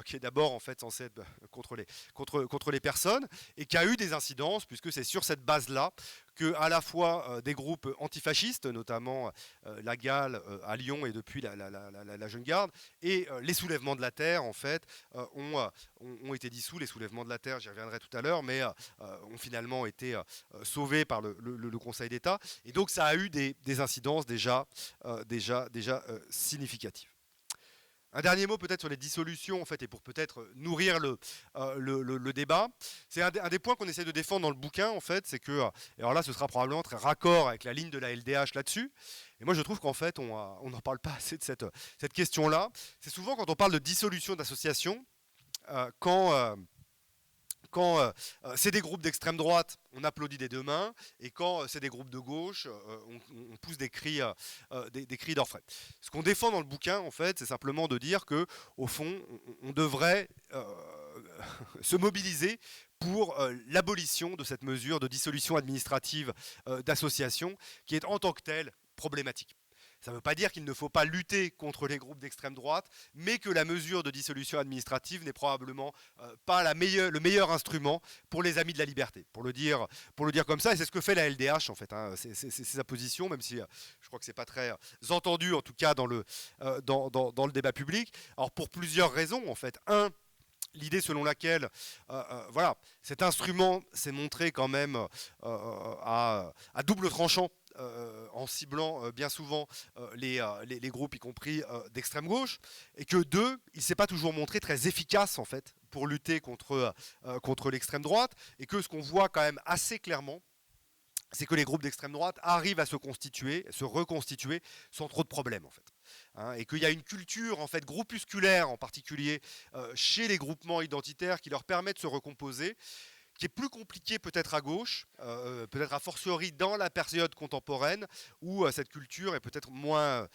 qui est d'abord en fait censé être contre les personnes et qui a eu des incidences puisque c'est sur cette base-là que à la fois des groupes antifascistes, notamment la GAL à Lyon et depuis la Jeune Garde, et les soulèvements de la terre, en fait, ont été dissous. Les soulèvements de la terre, j'y reviendrai tout à l'heure, mais ont finalement été sauvés par le Conseil d'État. Et donc ça a eu des incidences déjà significatives. Un dernier mot peut-être sur les dissolutions, en fait, et pour peut-être nourrir le débat. C'est un des points qu'on essaie de défendre dans le bouquin, en fait, c'est que, et alors là, ce sera probablement très raccord avec la ligne de la LDH là-dessus. Et moi, je trouve qu'en fait, on n'en parle pas assez de cette question-là. C'est souvent quand on parle de dissolution d'associations, quand c'est des groupes d'extrême droite, on applaudit des deux mains, et quand c'est des groupes de gauche, on pousse des cris d'orfraie. Ce qu'on défend dans le bouquin, en fait, c'est simplement de dire que, au fond, on devrait se mobiliser pour l'abolition de cette mesure de dissolution administrative d'associations, qui est en tant que telle problématique. Ça ne veut pas dire qu'il ne faut pas lutter contre les groupes d'extrême droite, mais que la mesure de dissolution administrative n'est probablement pas le meilleur instrument pour les amis de la liberté. Pour le dire comme ça, et c'est ce que fait la LDH en fait. Hein, c'est sa position, même si je crois que c'est pas très entendu en tout cas dans le débat public. Alors pour plusieurs raisons en fait. L'idée selon laquelle voilà, cet instrument s'est montré quand même à double tranchant en ciblant bien souvent les groupes, y compris d'extrême gauche, et que il ne s'est pas toujours montré très efficace en fait pour lutter contre l'extrême droite, et que ce qu'on voit quand même assez clairement, c'est que les groupes d'extrême droite arrivent à se reconstituer sans trop de problèmes en fait. Hein, et qu'il y a une culture en fait groupusculaire en particulier chez les groupements identitaires qui leur permet de se recomposer, qui est plus compliqué peut-être à gauche, peut-être a fortiori dans la période contemporaine, où cette culture est peut-être moins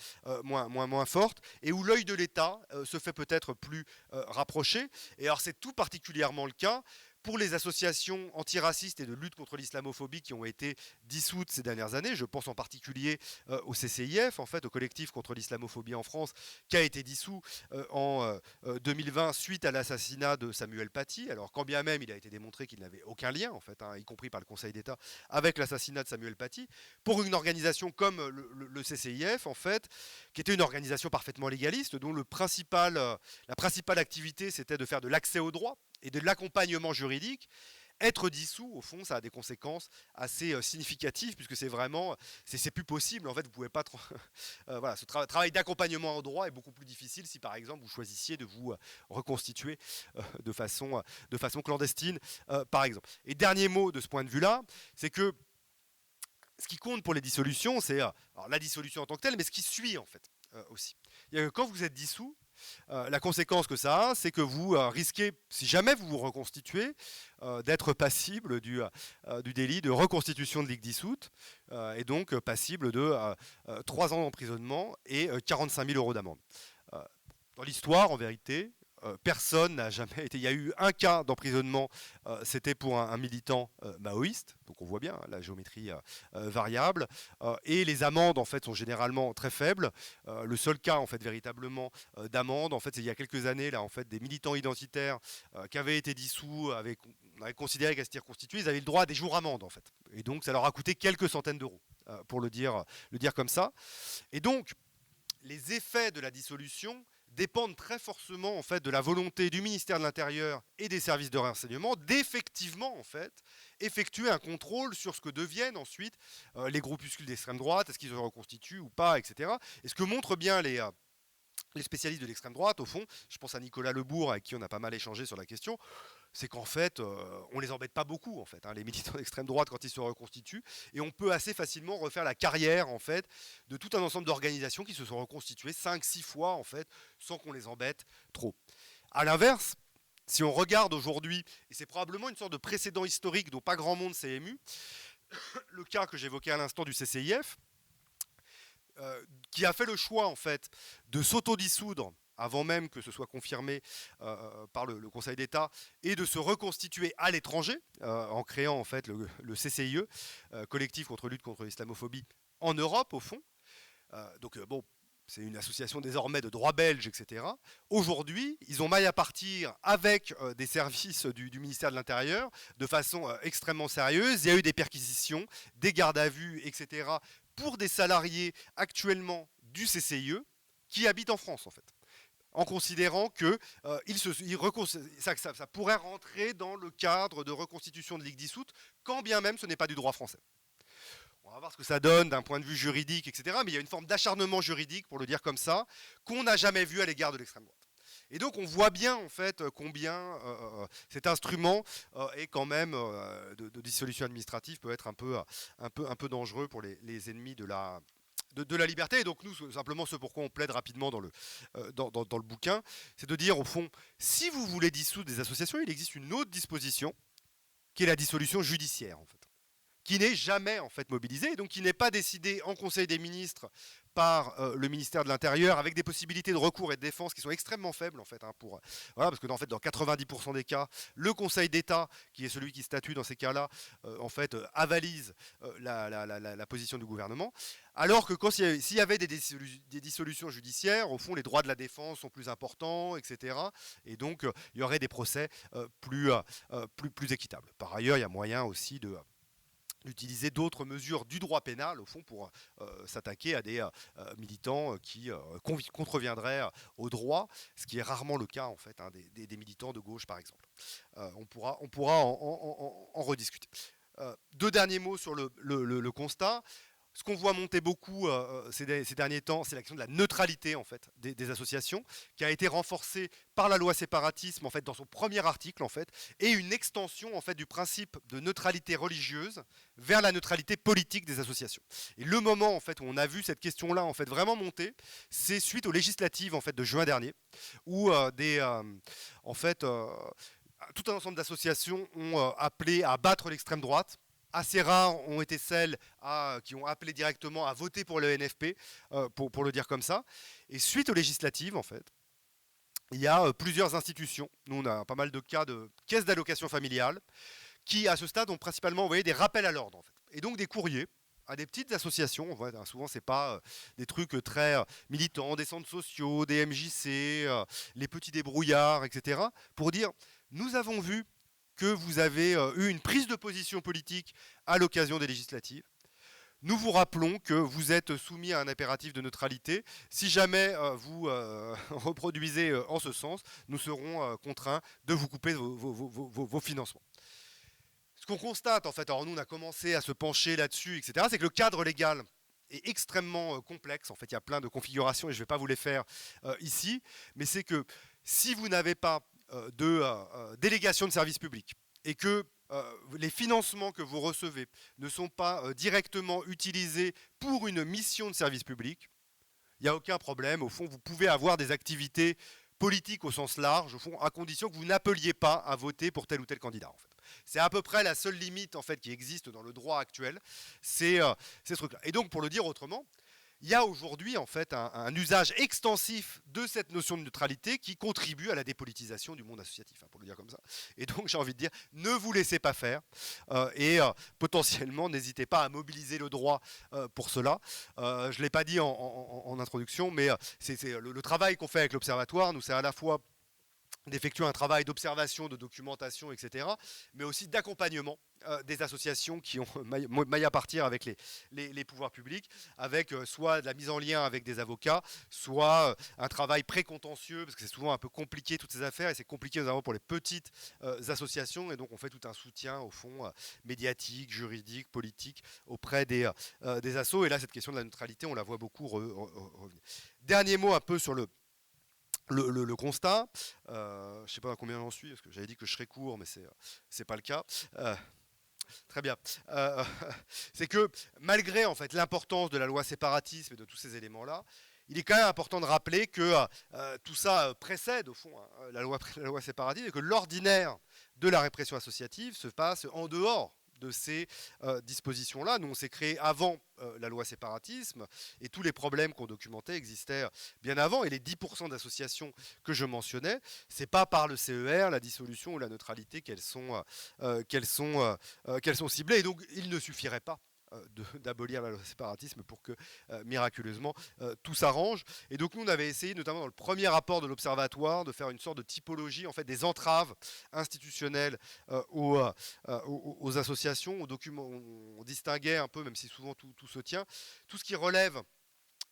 forte, et où l'œil de l'État se fait peut-être plus rapproché. Et alors c'est tout particulièrement le cas pour les associations antiracistes et de lutte contre l'islamophobie qui ont été dissoutes ces dernières années. Je pense en particulier au CCIF, en fait, au collectif contre l'islamophobie en France, qui a été dissous en 2020 suite à l'assassinat de Samuel Paty. Alors quand bien même il a été démontré qu'il n'avait aucun lien, en fait, hein, y compris par le Conseil d'État, avec l'assassinat de Samuel Paty, pour une organisation comme le CCIF, en fait, qui était une organisation parfaitement légaliste, dont la principale activité, c'était de faire de l'accès au droit et de l'accompagnement juridique. Être dissous, au fond, ça a des conséquences assez significatives, puisque c'est plus possible. En fait, vous pouvez pas voilà, ce travail d'accompagnement au droit est beaucoup plus difficile si, par exemple, vous choisissiez de vous reconstituer de façon clandestine, par exemple. Et dernier mot de ce point de vue-là, c'est que ce qui compte pour les dissolutions, c'est la dissolution en tant que telle, mais ce qui suit en fait aussi. Quand vous êtes dissous, la conséquence que ça a, c'est que vous risquez, si jamais vous vous reconstituez, d'être passible du délit de reconstitution de ligue dissoute, et donc passible de 3 ans d'emprisonnement et 45 000 € d'amende. Dans l'histoire, en vérité, personne n'a jamais été. Il y a eu un cas d'emprisonnement, c'était pour un militant maoïste, donc on voit bien la géométrie variable, et les amendes en fait sont généralement très faibles. Le seul cas en fait véritablement d'amende, en fait, c'est il y a quelques années là en fait des militants identitaires qui avaient été dissous, on avait considéré qu'à s'étaient reconstitués, ils avaient le droit à des jours amende en fait, et donc ça leur a coûté quelques centaines d'euros, pour le dire comme ça. Et donc les effets de la dissolution dépendent très fortement en fait de la volonté du ministère de l'Intérieur et des services de renseignement d'effectivement en fait effectuer un contrôle sur ce que deviennent ensuite les groupuscules d'extrême droite, est-ce qu'ils se reconstituent ou pas, etc. Et ce que montrent bien les spécialistes de l'extrême droite, au fond, je pense à Nicolas Lebourg avec qui on a pas mal échangé sur la question, c'est qu'en fait, on les embête pas beaucoup, en fait, hein, les militants d'extrême droite quand ils se reconstituent, et on peut assez facilement refaire la carrière, en fait, de tout un ensemble d'organisations qui se sont reconstituées 5-6 fois, en fait, sans qu'on les embête trop. À l'inverse, si on regarde aujourd'hui, et c'est probablement une sorte de précédent historique dont pas grand monde s'est ému, le cas que j'évoquais à l'instant du CCIF, qui a fait le choix, en fait, de s'autodissoudre avant même que ce soit confirmé par le Conseil d'État, est de se reconstituer à l'étranger, en créant en fait le CCIE, Collectif contre lutte contre l'islamophobie, en Europe au fond. Donc bon, c'est une association désormais de droit belge, etc. Aujourd'hui, ils ont maille à partir avec des services du ministère de l'Intérieur de façon extrêmement sérieuse. Il y a eu des perquisitions, des gardes à vue, etc. pour des salariés actuellement du CCIE qui habitent en France, en fait, en considérant que ça pourrait rentrer dans le cadre de reconstitution de Ligue dissoute, quand bien même ce n'est pas du droit français. On va voir ce que ça donne d'un point de vue juridique, etc. Mais il y a une forme d'acharnement juridique, pour le dire comme ça, qu'on n'a jamais vu à l'égard de l'extrême droite. Et donc on voit bien en fait combien cet instrument est quand même de dissolution administrative peut être un peu dangereux pour les ennemis de la liberté. Et donc nous, simplement ce pourquoi on plaide rapidement dans le bouquin, c'est de dire au fond, si vous voulez dissoudre des associations, il existe une autre disposition qui est la dissolution judiciaire en fait, qui n'est jamais en fait mobilisé, et donc qui n'est pas décidé en Conseil des ministres par le ministère de l'Intérieur, avec des possibilités de recours et de défense qui sont extrêmement faibles en fait, voilà, parce que en fait, dans 90% des cas, le Conseil d'État, qui est celui qui statue dans ces cas-là, en fait, avalise la position du gouvernement, alors que s'il y avait des dissolutions judiciaires, au fond, les droits de la défense sont plus importants, etc. Et donc, il y aurait des procès plus équitables. Par ailleurs, il y a moyen aussi d'utiliser d'autres mesures du droit pénal, au fond, pour s'attaquer à des militants qui contreviendraient au droit, ce qui est rarement le cas, en fait, hein, des militants de gauche, par exemple. On pourra en rediscuter. Deux derniers mots sur le constat. Ce qu'on voit monter beaucoup ces derniers temps, c'est la question de la neutralité en fait, des associations, qui a été renforcée par la loi séparatisme en fait, dans son premier article, en fait, et une extension en fait, du principe de neutralité religieuse vers la neutralité politique des associations. Et le moment en fait, où on a vu cette question-là en fait, vraiment monter, c'est suite aux législatives en fait, de juin dernier, où tout un ensemble d'associations ont appelé à battre l'extrême droite. Assez rares ont été celles qui ont appelé directement à voter pour le NFP, pour le dire comme ça. Et suite aux législatives, en fait, il y a plusieurs institutions. Nous, on a pas mal de cas de caisses d'allocation familiale qui, à ce stade, ont principalement envoyé des rappels à l'ordre, en fait. Et donc des courriers à des petites associations. Souvent, ce n'est pas des trucs très militants, des centres sociaux, des MJC, les petits débrouillards, etc. Pour dire, nous avons vu que vous avez eu une prise de position politique à l'occasion des législatives. Nous vous rappelons que vous êtes soumis à un impératif de neutralité. Si jamais vous reproduisez en ce sens, nous serons contraints de vous couper vos financements. Ce qu'on constate, en fait, alors nous on a commencé à se pencher là-dessus, etc., c'est que le cadre légal est extrêmement complexe. En fait, il y a plein de configurations et je ne vais pas vous les faire ici, mais c'est que si vous n'avez pas de délégation de service public et que les financements que vous recevez ne sont pas directement utilisés pour une mission de service public, il n'y a aucun problème. Au fond, vous pouvez avoir des activités politiques au sens large, au fond, à condition que vous n'appeliez pas à voter pour tel ou tel candidat. En fait. C'est à peu près la seule limite en fait, qui existe dans le droit actuel, c'est ce truc-là. Et donc, pour le dire autrement, il y a aujourd'hui en fait un usage extensif de cette notion de neutralité qui contribue à la dépolitisation du monde associatif, hein, pour le dire comme ça. Et donc j'ai envie de dire, ne vous laissez pas faire et potentiellement n'hésitez pas à mobiliser le droit pour cela. Je ne l'ai pas dit en introduction, mais c'est le travail qu'on fait avec l'Observatoire, nous c'est à la fois d'effectuer un travail d'observation, de documentation, etc., mais aussi d'accompagnement des associations qui ont maille à partir avec les pouvoirs publics, avec soit de la mise en lien avec des avocats, soit un travail précontentieux, parce que c'est souvent un peu compliqué toutes ces affaires, et c'est compliqué notamment pour les petites associations, et donc on fait tout un soutien, au fond, médiatique, juridique, politique, auprès des assos, et là cette question de la neutralité, on la voit beaucoup revenir. Dernier mot un peu sur le constat, je ne sais pas à combien j'en suis, parce que j'avais dit que je serais court, mais c'est pas le cas. Très bien. C'est que malgré en fait l'importance de la loi séparatisme et de tous ces éléments-là, il est quand même important de rappeler que tout ça précède au fond la loi séparatisme et que l'ordinaire de la répression associative se passe en dehors de ces dispositions-là. Nous, on s'est créé avant la loi séparatisme, et tous les problèmes qu'on documentait existaient bien avant. Et les 10% d'associations que je mentionnais, c'est pas par le CER, la dissolution ou la neutralité qu'elles sont ciblées. Et donc, il ne suffirait pas d'abolir la loi séparatisme pour que miraculeusement tout s'arrange. Et donc nous on avait essayé, notamment dans le premier rapport de l'Observatoire, de faire une sorte de typologie en fait des entraves institutionnelles aux associations, aux documents. On distinguait un peu, même si souvent tout se tient, tout ce qui relève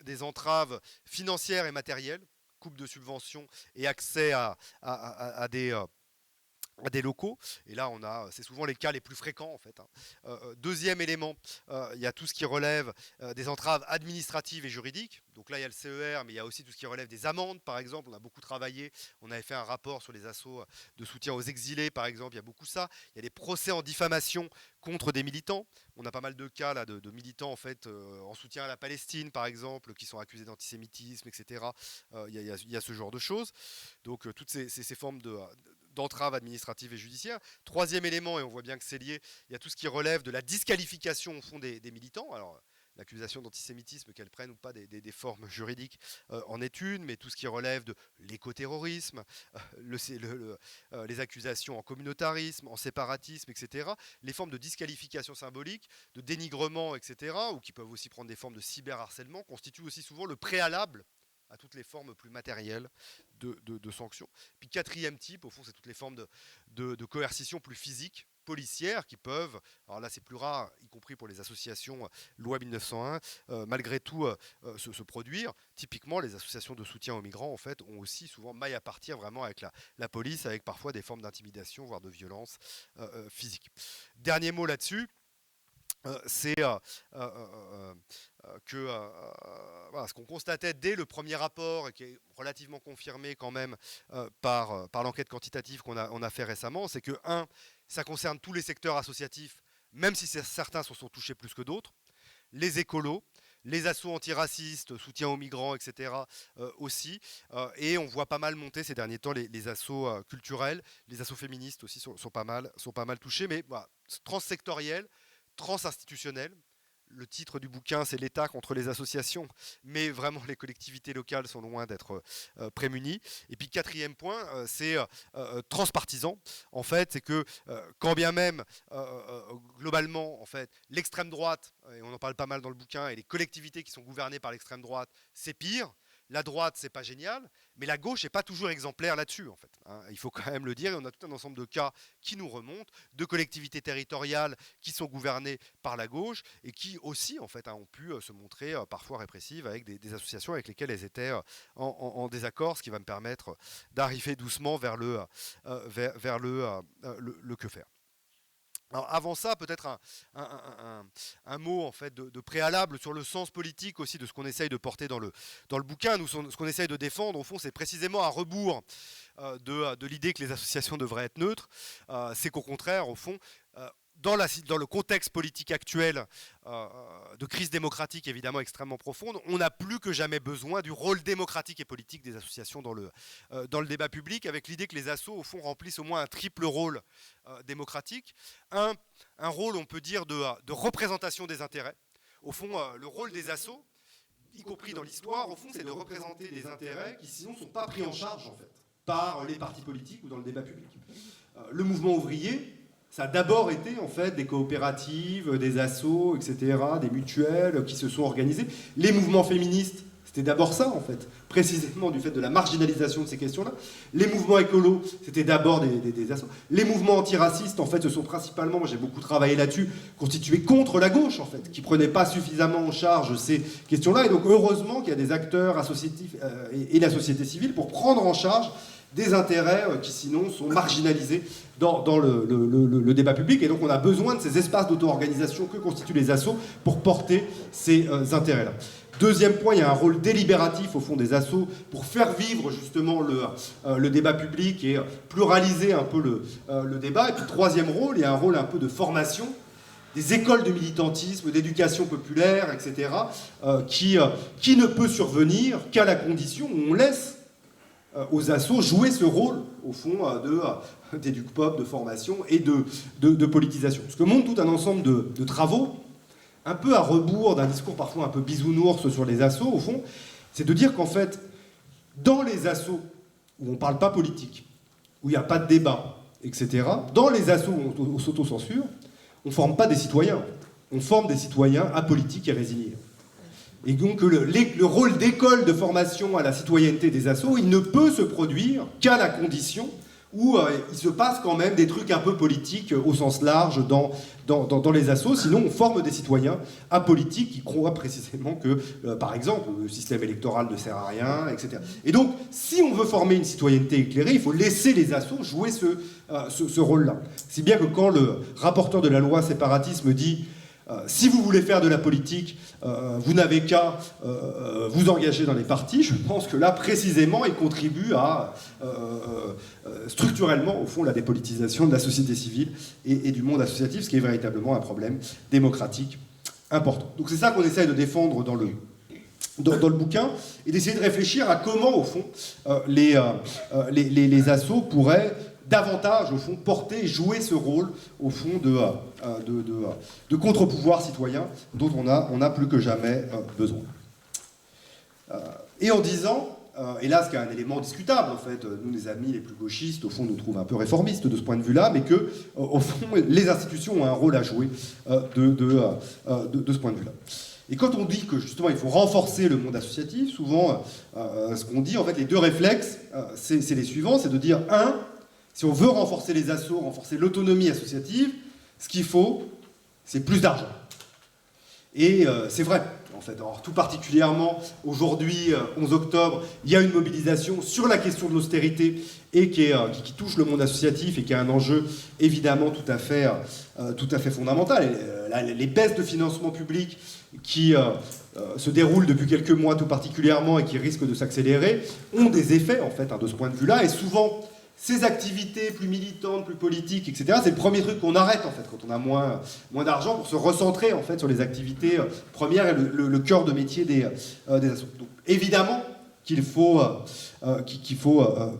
des entraves financières et matérielles, coupe de subventions et accès à des locaux, et là c'est souvent les cas les plus fréquents en fait. Deuxième élément, il y a tout ce qui relève des entraves administratives et juridiques. Donc là il y a le CER, mais il y a aussi tout ce qui relève des amendes par exemple. On a beaucoup travaillé, on avait fait un rapport sur les assauts de soutien aux exilés par exemple, il y a beaucoup ça. Il y a des procès en diffamation contre des militants. On a pas mal de cas là, de militants en fait en soutien à la Palestine par exemple, qui sont accusés d'antisémitisme, etc. Il y a ce genre de choses. Donc toutes ces formes d'entraves administratives et judiciaires. Troisième élément, et on voit bien que c'est lié, il y a tout ce qui relève de la disqualification au fond des militants. Alors, l'accusation d'antisémitisme, qu'elle prenne ou pas des formes juridiques en est une, mais tout ce qui relève de l'écoterrorisme, les accusations en communautarisme, en séparatisme, etc., les formes de disqualification symbolique, de dénigrement, etc., ou qui peuvent aussi prendre des formes de cyberharcèlement, constituent aussi souvent le préalable à toutes les formes plus matérielles de sanctions. Puis quatrième type, au fond, c'est toutes les formes de coercition plus physique, policières, qui peuvent, alors là c'est plus rare, y compris pour les associations loi 1901, malgré tout se produire. Typiquement, les associations de soutien aux migrants, en fait, ont aussi souvent maille à partir vraiment avec la police, avec parfois des formes d'intimidation, voire de violence physique. Dernier mot là-dessus, c'est que voilà, ce qu'on constatait dès le premier rapport, et qui est relativement confirmé quand même par l'enquête quantitative qu'on a fait récemment, c'est que, ça concerne tous les secteurs associatifs, même si certains se sont touchés plus que d'autres, les écolos, les assos antiracistes, soutien aux migrants, etc. Aussi. Et on voit pas mal monter ces derniers temps les assos culturels, les assos féministes aussi sont pas mal touchés, mais voilà, transsectoriel, transinstitutionnel. Le titre du bouquin, c'est l'État contre les associations, mais vraiment les collectivités locales sont loin d'être prémunies. Et puis quatrième point, c'est transpartisan. En fait, c'est que quand bien même globalement, en fait, l'extrême droite, et on en parle pas mal dans le bouquin, et les collectivités qui sont gouvernées par l'extrême droite, c'est pire. La droite, c'est pas génial, mais la gauche n'est pas toujours exemplaire là-dessus, en fait. Il faut quand même le dire, et on a tout un ensemble de cas qui nous remontent, de collectivités territoriales qui sont gouvernées par la gauche, et qui aussi, en fait, ont pu se montrer parfois répressives avec des associations avec lesquelles elles étaient en désaccord, ce qui va me permettre d'arriver doucement vers le que faire. Alors avant ça, peut-être un mot en fait de préalable sur le sens politique aussi de ce qu'on essaye de porter dans le bouquin. Nous, ce qu'on essaye de défendre, au fond, c'est précisément à rebours de l'idée que les associations devraient être neutres. C'est qu'au contraire, au fond, dans le contexte politique actuel de crise démocratique évidemment extrêmement profonde, on a plus que jamais besoin du rôle démocratique et politique des associations dans le débat public, avec l'idée que les assos, au fond, remplissent au moins un triple rôle démocratique. Un rôle, on peut dire, de représentation des intérêts. Au fond, le rôle des assos, y compris dans l'histoire, au fond, c'est de représenter des intérêts qui sinon ne sont pas pris en charge, en fait, par les partis politiques ou dans le débat public. Le mouvement ouvrier, ça a d'abord été en fait des coopératives, des assos, etc., des mutuelles qui se sont organisées. Les mouvements féministes, c'était d'abord ça en fait, précisément du fait de la marginalisation de ces questions-là. Les mouvements écolos, c'était d'abord des assos. Les mouvements antiracistes, en fait, ce sont principalement, moi j'ai beaucoup travaillé là-dessus, constitués contre la gauche en fait, qui prenaient pas suffisamment en charge ces questions-là. Et donc heureusement qu'il y a des acteurs associatifs et la société civile pour prendre en charge des intérêts qui sinon sont marginalisés dans le débat public. Et donc on a besoin de ces espaces d'auto-organisation que constituent les assos pour porter ces intérêts-là. Deuxième point, il y a un rôle délibératif au fond des assos pour faire vivre justement le débat public et pluraliser un peu le débat. Et puis troisième rôle, il y a un rôle un peu de formation des écoles de militantisme, d'éducation populaire, etc., qui ne peut survenir qu'à la condition où on laisse aux assos jouer ce rôle, au fond, d'éduc-pop, de formation et de politisation. Ce que montre tout un ensemble de travaux, un peu à rebours d'un discours parfois un peu bisounours sur les assos, au fond, c'est de dire qu'en fait, dans les assos où on ne parle pas politique, où il n'y a pas de débat, etc., dans les assos où on s'auto-censure, on ne forme pas des citoyens, on forme des citoyens apolitiques et résignés. Et donc le rôle d'école de formation à la citoyenneté des assos, il ne peut se produire qu'à la condition où il se passe quand même des trucs un peu politiques au sens large dans les assos. Sinon, on forme des citoyens apolitiques qui croient précisément que, par exemple, le système électoral ne sert à rien, etc. Et donc, si on veut former une citoyenneté éclairée, il faut laisser les assos jouer ce rôle-là. Si bien que quand le rapporteur de la loi séparatisme dit si vous voulez faire de la politique, vous n'avez qu'à vous engager dans les partis, je pense que là, précisément, il contribue à structurellement, au fond, la dépolitisation de la société civile et du monde associatif, ce qui est véritablement un problème démocratique important. Donc c'est ça qu'on essaye de défendre dans le bouquin, et d'essayer de réfléchir à comment, au fond, les assos pourraient davantage, au fond, porter et jouer ce rôle, au fond, de contre-pouvoir citoyen dont on a plus que jamais besoin. Et en disant, et là, ce qui est un élément discutable, en fait, nous, les amis les plus gauchistes, au fond, nous trouvent un peu réformistes de ce point de vue-là, mais que, au fond, les institutions ont un rôle à jouer de ce point de vue-là. Et quand on dit que, justement, il faut renforcer le monde associatif, souvent, ce qu'on dit, en fait, les deux réflexes, c'est les suivants, c'est de dire, si on veut renforcer les assos, renforcer l'autonomie associative, ce qu'il faut, c'est plus d'argent. Et c'est vrai, en fait. Alors, tout particulièrement, aujourd'hui, 11 octobre, il y a une mobilisation sur la question de l'austérité et qui touche le monde associatif et qui a un enjeu, évidemment, tout à fait fondamental. Et, les baisses de financement public qui se déroulent depuis quelques mois tout particulièrement et qui risquent de s'accélérer ont des effets, en fait, de ce point de vue-là. Et souvent, ces activités plus militantes, plus politiques, etc., c'est le premier truc qu'on arrête, en fait, quand on a moins d'argent, pour se recentrer, en fait, sur les activités premières et le cœur de métier des assos. Donc, évidemment qu'il faut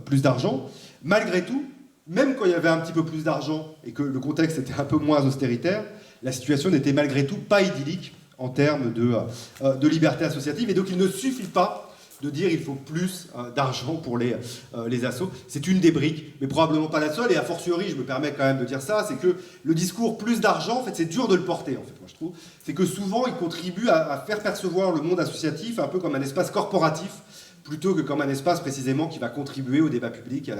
plus d'argent. Malgré tout, même quand il y avait un petit peu plus d'argent et que le contexte était un peu moins austéritaire, la situation n'était malgré tout pas idyllique en termes de liberté associative. Et donc, il ne suffit pas de dire il faut plus d'argent pour les assos. C'est une des briques, mais probablement pas la seule. Et a fortiori, je me permets quand même de dire ça, c'est que le discours plus d'argent, en fait, c'est dur de le porter, en fait, moi je trouve. C'est que souvent, il contribue à faire percevoir le monde associatif un peu comme un espace corporatif, plutôt que comme un espace précisément qui va contribuer au débat public,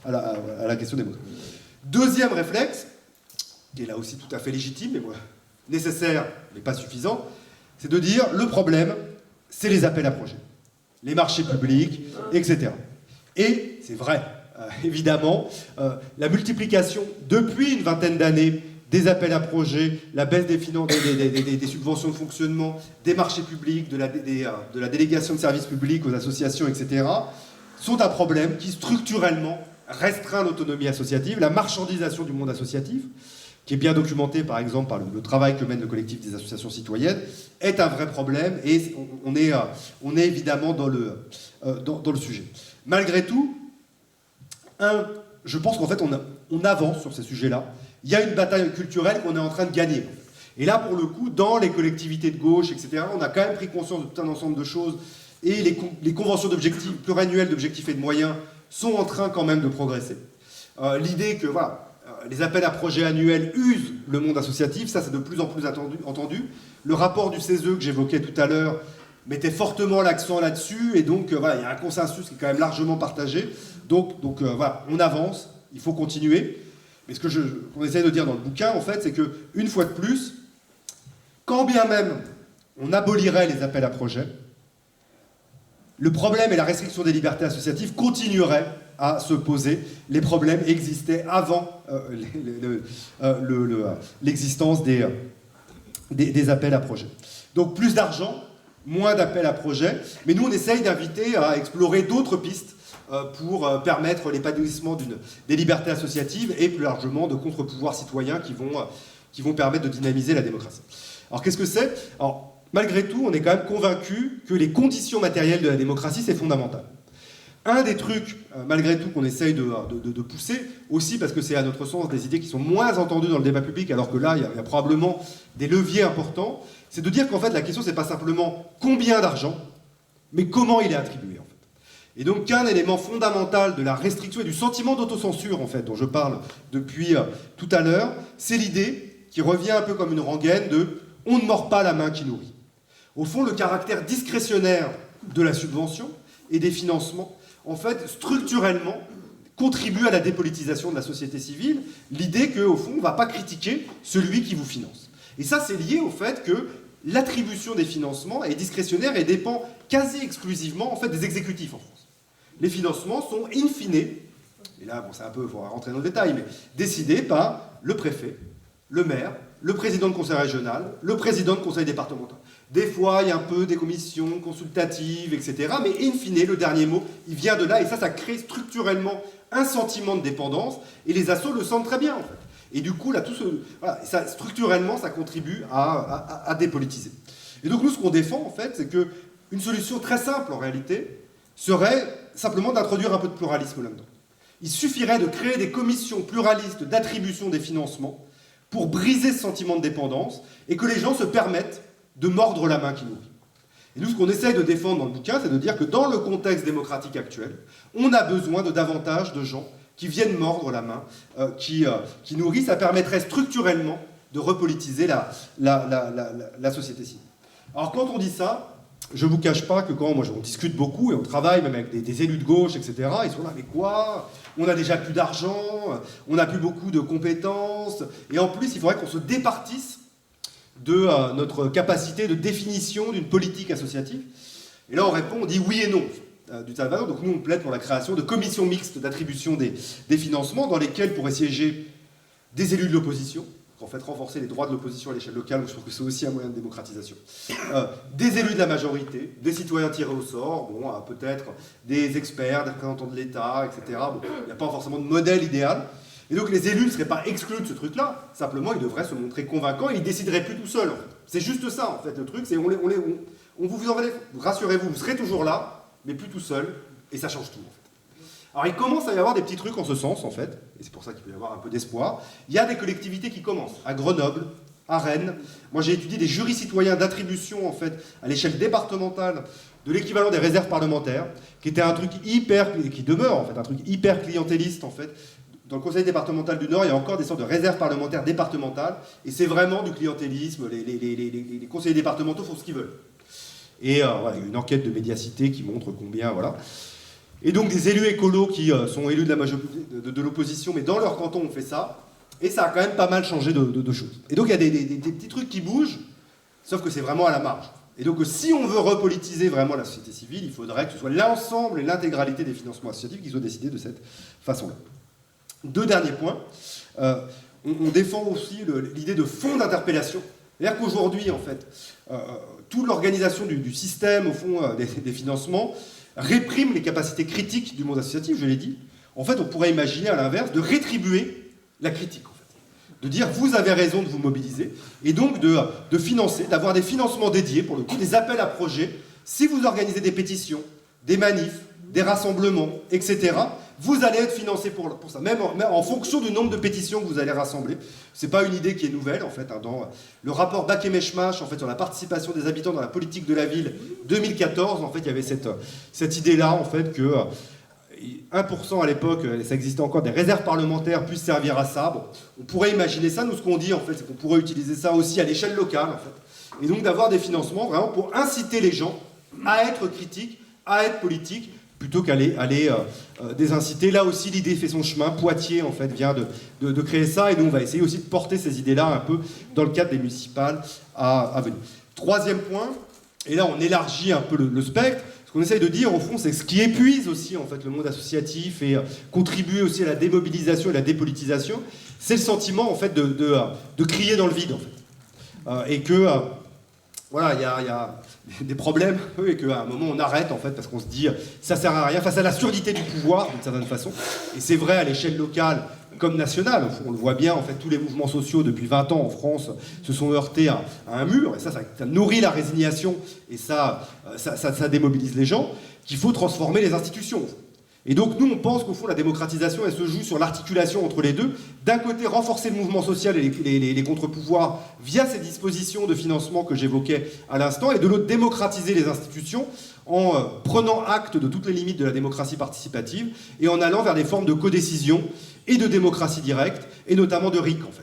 à la question des mots. Deuxième réflexe, qui est là aussi tout à fait légitime, mais nécessaire, mais pas suffisant, c'est de dire le problème, c'est les appels à projets, les marchés publics, etc. Et c'est vrai, évidemment, la multiplication depuis une vingtaine d'années des appels à projets, la baisse des subventions de fonctionnement, des marchés publics, de la délégation de services publics aux associations, etc., sont un problème qui structurellement restreint l'autonomie associative, la marchandisation du monde associatif, qui est bien documenté par exemple par le travail que mène le collectif des associations citoyennes, est un vrai problème et on est évidemment dans le sujet. Malgré tout, je pense qu'en fait on avance sur ces sujets-là. Il y a une bataille culturelle qu'on est en train de gagner. Et là, pour le coup, dans les collectivités de gauche, etc., on a quand même pris conscience de tout un ensemble de choses et les conventions d'objectifs pluriannuelles d'objectifs et de moyens sont en train quand même de progresser. L'idée que, les appels à projets annuels usent le monde associatif, ça c'est de plus en plus entendu. Le rapport du CESE que j'évoquais tout à l'heure mettait fortement l'accent là-dessus, et donc il y a un consensus qui est quand même largement partagé. Donc on avance, il faut continuer. Mais ce qu'on essaie de dire dans le bouquin, en fait, c'est qu'une fois de plus, quand bien même on abolirait les appels à projets, le problème et la restriction des libertés associatives continueraient à se poser. Les problèmes existaient avant l'existence des appels à projets. Donc plus d'argent, moins d'appels à projets, mais nous on essaye d'inviter à explorer d'autres pistes pour permettre l'épanouissement des libertés associatives et plus largement de contre-pouvoirs citoyens qui vont permettre de dynamiser la démocratie. Alors qu'est-ce que c'est ? Alors, malgré tout, on est quand même convaincu que les conditions matérielles de la démocratie, c'est fondamental. Un des trucs, malgré tout, qu'on essaye de pousser, aussi parce que c'est à notre sens des idées qui sont moins entendues dans le débat public, alors que là, il y a probablement des leviers importants, c'est de dire qu'en fait, la question, c'est pas simplement combien d'argent, mais comment il est attribué, en fait. Et donc, qu'un élément fondamental de la restriction et du sentiment d'autocensure, en fait, dont je parle depuis tout à l'heure, c'est l'idée qui revient un peu comme une rengaine de « on ne mord pas la main qui nourrit ». Au fond, le caractère discrétionnaire de la subvention et des financements, en fait, structurellement, contribue à la dépolitisation de la société civile, l'idée qu'au fond, on ne va pas critiquer celui qui vous finance. Et ça, c'est lié au fait que l'attribution des financements est discrétionnaire et dépend quasi exclusivement, en fait, des exécutifs en France. Les financements sont in fine, et là, bon, c'est un peu, il faut rentrer dans le détail, mais décidés par le préfet, le maire, le président de conseil régional, le président de conseil départemental. Des fois, il y a un peu des commissions consultatives, etc. Mais in fine, le dernier mot, il vient de là. Et ça crée structurellement un sentiment de dépendance. Et les assos le sentent très bien, en fait. Et du coup, là, structurellement, ça contribue à dépolitiser. Et donc, nous, ce qu'on défend, en fait, c'est qu'une solution très simple, en réalité, serait simplement d'introduire un peu de pluralisme là-dedans. Il suffirait de créer des commissions pluralistes d'attribution des financements pour briser ce sentiment de dépendance et que les gens se permettent de mordre la main qui nourrit. Et nous, ce qu'on essaye de défendre dans le bouquin, c'est de dire que dans le contexte démocratique actuel, on a besoin de davantage de gens qui viennent mordre la main qui nourrit. Ça permettrait structurellement de repolitiser la société civile. Alors quand on dit ça, je ne vous cache pas que quand on discute beaucoup et on travaille même avec des élus de gauche, etc., ils sont là, mais quoi ? On a déjà plus d'argent, on n'a plus beaucoup de compétences, et en plus, il faudrait qu'on se départisse de notre capacité de définition d'une politique associative. Et là, on répond, on dit oui et non, du Salvador. Donc nous, on plaide pour la création de commissions mixtes d'attribution des financements dans lesquelles pourraient siéger des élus de l'opposition, en fait renforcer les droits de l'opposition à l'échelle locale, je trouve que c'est aussi un moyen de démocratisation, des élus de la majorité, des citoyens tirés au sort, bon, peut-être des experts, des représentants de l'État, etc. Bon, il n'y a pas forcément de modèle idéal. Et donc les élus ne seraient pas exclus de ce truc-là, simplement ils devraient se montrer convaincants et ils ne décideraient plus tout seuls. En fait. C'est juste ça, en fait, le truc, c'est on vous enlève, rassurez-vous, vous serez toujours là, mais plus tout seul, et ça change tout, en fait. Alors il commence à y avoir des petits trucs en ce sens, en fait, et c'est pour ça qu'il peut y avoir un peu d'espoir. Il y a des collectivités qui commencent, à Grenoble, à Rennes. Moi j'ai étudié des jurys citoyens d'attribution, en fait, à l'échelle départementale, de l'équivalent des réserves parlementaires, qui était un truc qui demeure, en fait, un truc hyper clientéliste, en fait. Dans le conseil départemental du Nord, il y a encore des sortes de réserves parlementaires départementales, et c'est vraiment du clientélisme, les conseillers départementaux font ce qu'ils veulent. Et voilà, il y a une enquête de médiacité qui montre combien, voilà. Et donc des élus écolos qui sont élus de la majorité de l'opposition, mais dans leur canton on fait ça, et ça a quand même pas mal changé de choses. Et donc il y a des petits trucs qui bougent, sauf que c'est vraiment à la marge. Et donc si on veut repolitiser vraiment la société civile, il faudrait que ce soit l'ensemble et l'intégralité des financements associatifs qui soient décidés de cette façon-là. Deux derniers points. On défend aussi l'idée de fonds d'interpellation. C'est-à-dire qu'aujourd'hui, en fait, toute l'organisation du système, au fond, des financements, réprime les capacités critiques du monde associatif, je l'ai dit. En fait, on pourrait imaginer, à l'inverse, de rétribuer la critique, en fait. De dire, vous avez raison de vous mobiliser, et donc de financer, d'avoir des financements dédiés, pour le coup, des appels à projets. Si vous organisez des pétitions, des manifs, des rassemblements, etc., vous allez être financé pour ça, même en fonction du nombre de pétitions que vous allez rassembler. C'est pas une idée qui est nouvelle, en fait. Dans le rapport Baké-Meshmash, en fait, sur la participation des habitants dans la politique de la ville 2014, en fait, il y avait cette idée-là, en fait, que 1% à l'époque, ça existait encore, des réserves parlementaires puissent servir à ça. Bon, on pourrait imaginer ça. Nous, ce qu'on dit, en fait, c'est qu'on pourrait utiliser ça aussi à l'échelle locale, en fait. Et donc d'avoir des financements vraiment pour inciter les gens à être critiques, à être politiques, plutôt qu'aller désinciter. Là aussi, l'idée fait son chemin. Poitiers, en fait, vient de créer ça. Et nous, on va essayer aussi de porter ces idées-là un peu dans le cadre des municipales à venir. Troisième point, et là, on élargit un peu le spectre. Ce qu'on essaye de dire, au fond, c'est que ce qui épuise aussi, en fait, le monde associatif et contribue aussi à la démobilisation et la dépolitisation, c'est le sentiment, en fait, de crier dans le vide, en fait. Et que... voilà, il y a des problèmes, et qu'à un moment on arrête en fait, parce qu'on se dit ça sert à rien, face à la surdité du pouvoir d'une certaine façon, et c'est vrai à l'échelle locale comme nationale, on le voit bien, en fait, tous les mouvements sociaux depuis 20 ans en France se sont heurtés à un mur, et ça nourrit la résignation, et ça démobilise les gens, qu'il faut transformer les institutions. Et donc nous, on pense qu'au fond, la démocratisation, elle se joue sur l'articulation entre les deux. D'un côté, renforcer le mouvement social et les contre-pouvoirs via ces dispositions de financement que j'évoquais à l'instant, et de l'autre, démocratiser les institutions en prenant acte de toutes les limites de la démocratie participative et en allant vers des formes de codécision et de démocratie directe, et notamment de RIC, en fait.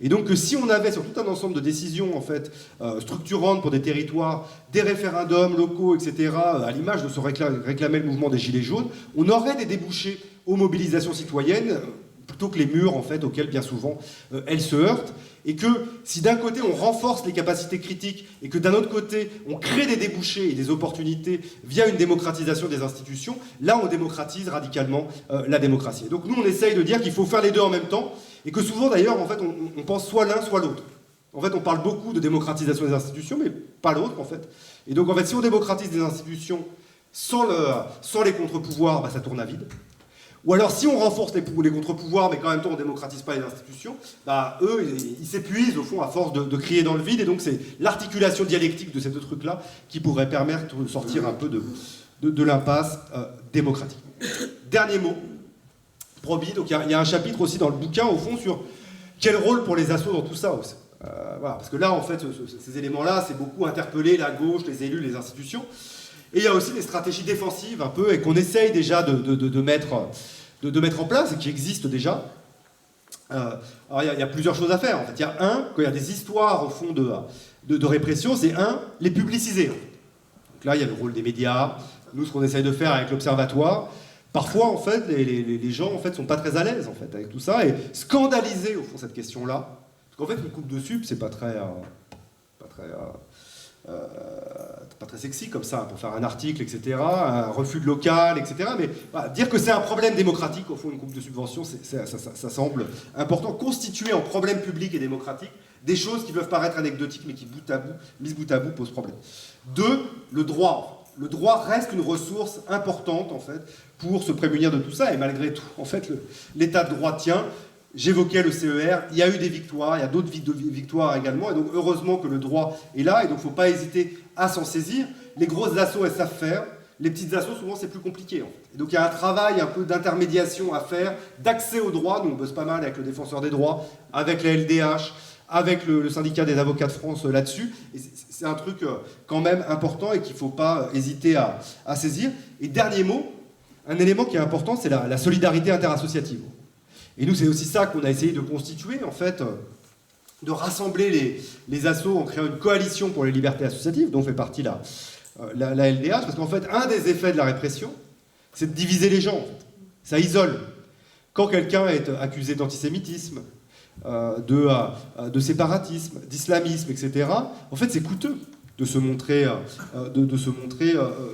Et donc, si on avait sur tout un ensemble de décisions en fait, structurantes pour des territoires, des référendums locaux, etc., à l'image de ce réclamer le mouvement des Gilets jaunes, on aurait des débouchés aux mobilisations citoyennes, plutôt que les murs en fait, auxquels bien souvent elles se heurtent. Et que si d'un côté on renforce les capacités critiques et que d'un autre côté on crée des débouchés et des opportunités via une démocratisation des institutions, là on démocratise radicalement la démocratie. Et donc nous on essaye de dire qu'il faut faire les deux en même temps, et que souvent d'ailleurs en fait on pense soit l'un soit l'autre. En fait on parle beaucoup de démocratisation des institutions mais pas l'autre en fait. Et donc en fait si on démocratise des institutions sans les contre-pouvoirs, bah, ça tourne à vide. Ou alors, si on renforce les contre-pouvoirs, mais qu'en même temps on ne démocratise pas les institutions, bah, eux, ils s'épuisent au fond à force de crier dans le vide. Et donc, c'est l'articulation dialectique de ces deux trucs-là qui pourrait permettre de sortir un peu de l'impasse démocratique. Dernier mot, Probi. Donc, il y a un chapitre aussi dans le bouquin, au fond, sur quel rôle pour les assos dans tout ça aussi. Voilà, parce que là, en fait, ces éléments-là, c'est beaucoup interpeller la gauche, les élus, les institutions. Et il y a aussi des stratégies défensives un peu, et qu'on essaye déjà de mettre en place, et qui existent déjà. Alors il y a plusieurs choses à faire. En fait, il y a quand il y a des histoires au fond de répression, c'est les publiciser. Donc là, il y a le rôle des médias. Nous, ce qu'on essaye de faire avec l'Observatoire, parfois, en fait, les gens en fait, sont pas très à l'aise en fait, avec tout ça, et scandaliser au fond cette question-là. Parce qu'en fait, une coupe de sup, c'est pas très sexy comme ça, pour faire un article, etc., un refus de local, etc. Mais voilà, dire que c'est un problème démocratique, au fond, une coupe de subvention, ça semble important. Constituer en problème public et démocratique des choses qui peuvent paraître anecdotiques, mais qui, mises bout à bout, posent problème. 2, le droit. Le droit reste une ressource importante, en fait, pour se prémunir de tout ça, et malgré tout, en fait, l'état de droit tient. J'évoquais le CER, il y a eu des victoires, il y a d'autres victoires également, et donc heureusement que le droit est là, et donc il ne faut pas hésiter à s'en saisir. Les grosses assos, elles savent faire, les petites assos, souvent c'est plus compliqué. En fait. Et donc il y a un travail un peu d'intermédiation à faire, d'accès au droit. Nous on bosse pas mal avec le défenseur des droits, avec la LDH, avec le syndicat des avocats de France là-dessus, et c'est un truc quand même important et qu'il ne faut pas hésiter à saisir. Et dernier mot, un élément qui est important, c'est la solidarité interassociative. Et nous, c'est aussi ça qu'on a essayé de constituer, en fait, de rassembler les assos en créant une coalition pour les libertés associatives, dont fait partie la LDH, parce qu'en fait, un des effets de la répression, c'est de diviser les gens. En fait. Ça isole. Quand quelqu'un est accusé d'antisémitisme, de séparatisme, d'islamisme, etc., en fait, c'est coûteux de se montrer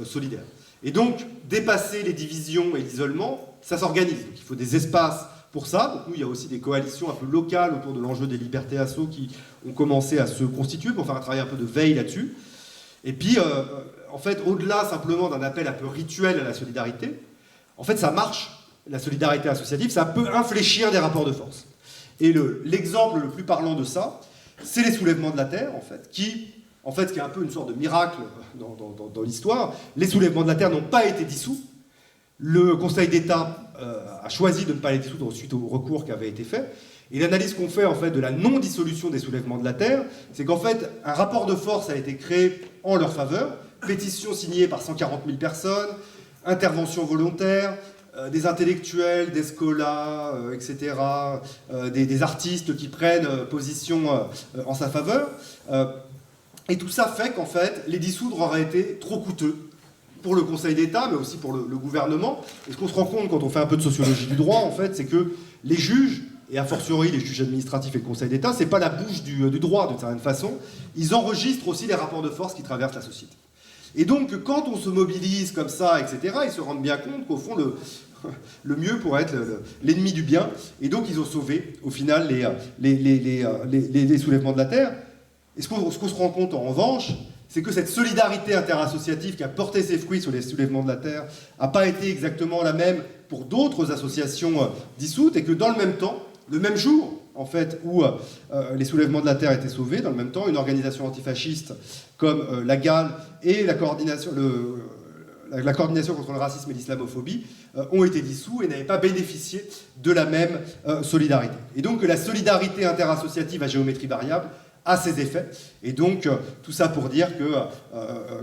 solidaire. Et donc, dépasser les divisions et l'isolement, ça s'organise. Donc, il faut des espaces pour ça. Donc nous, il y a aussi des coalitions un peu locales autour de l'enjeu des libertés assos qui ont commencé à se constituer pour faire un travail un peu de veille là-dessus. Et puis, en fait, au-delà simplement d'un appel un peu rituel à la solidarité, en fait, ça marche, la solidarité associative, ça peut infléchir des rapports de force. Et l'exemple le plus parlant de ça, c'est les soulèvements de la Terre, en fait, qui est un peu une sorte de miracle dans l'histoire. Les soulèvements de la Terre n'ont pas été dissous. Le Conseil d'État a choisi de ne pas les dissoudre suite au recours qui avait été fait. Et l'analyse qu'on fait, en fait, de la non-dissolution des soulèvements de la Terre, c'est qu'en fait, un rapport de force a été créé en leur faveur, pétition signée par 140 000 personnes, intervention volontaire, des intellectuels, des scolas, etc., des artistes qui prennent position en sa faveur. Et tout ça fait qu'en fait, les dissoudre auraient été trop coûteux pour le Conseil d'État, mais aussi pour le gouvernement. Et ce qu'on se rend compte quand on fait un peu de sociologie du droit, en fait, c'est que les juges, et a fortiori les juges administratifs et le Conseil d'État, c'est pas la bouche du droit, d'une certaine façon. Ils enregistrent aussi les rapports de force qui traversent la société. Et donc, quand on se mobilise comme ça, etc., ils se rendent bien compte qu'au fond, le mieux pourrait être l'ennemi du bien. Et donc, ils ont sauvé, au final, les soulèvements de la Terre. Et ce qu'on se rend compte, en revanche, c'est que cette solidarité interassociative qui a porté ses fruits sur les soulèvements de la Terre n'a pas été exactement la même pour d'autres associations dissoutes, et que dans le même temps, le même jour, en fait, où les soulèvements de la Terre étaient sauvés, dans le même temps, une organisation antifasciste comme la GAL et la coordination, la coordination contre le racisme et l'islamophobie ont été dissous et n'avaient pas bénéficié de la même solidarité. Et donc la solidarité interassociative à géométrie variable a ses effets. Et donc tout ça pour dire que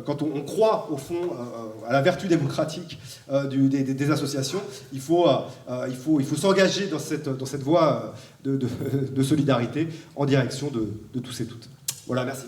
quand on croit au fond à la vertu démocratique des associations, il faut s'engager dans cette voie de solidarité en direction de tous et toutes. Voilà, merci.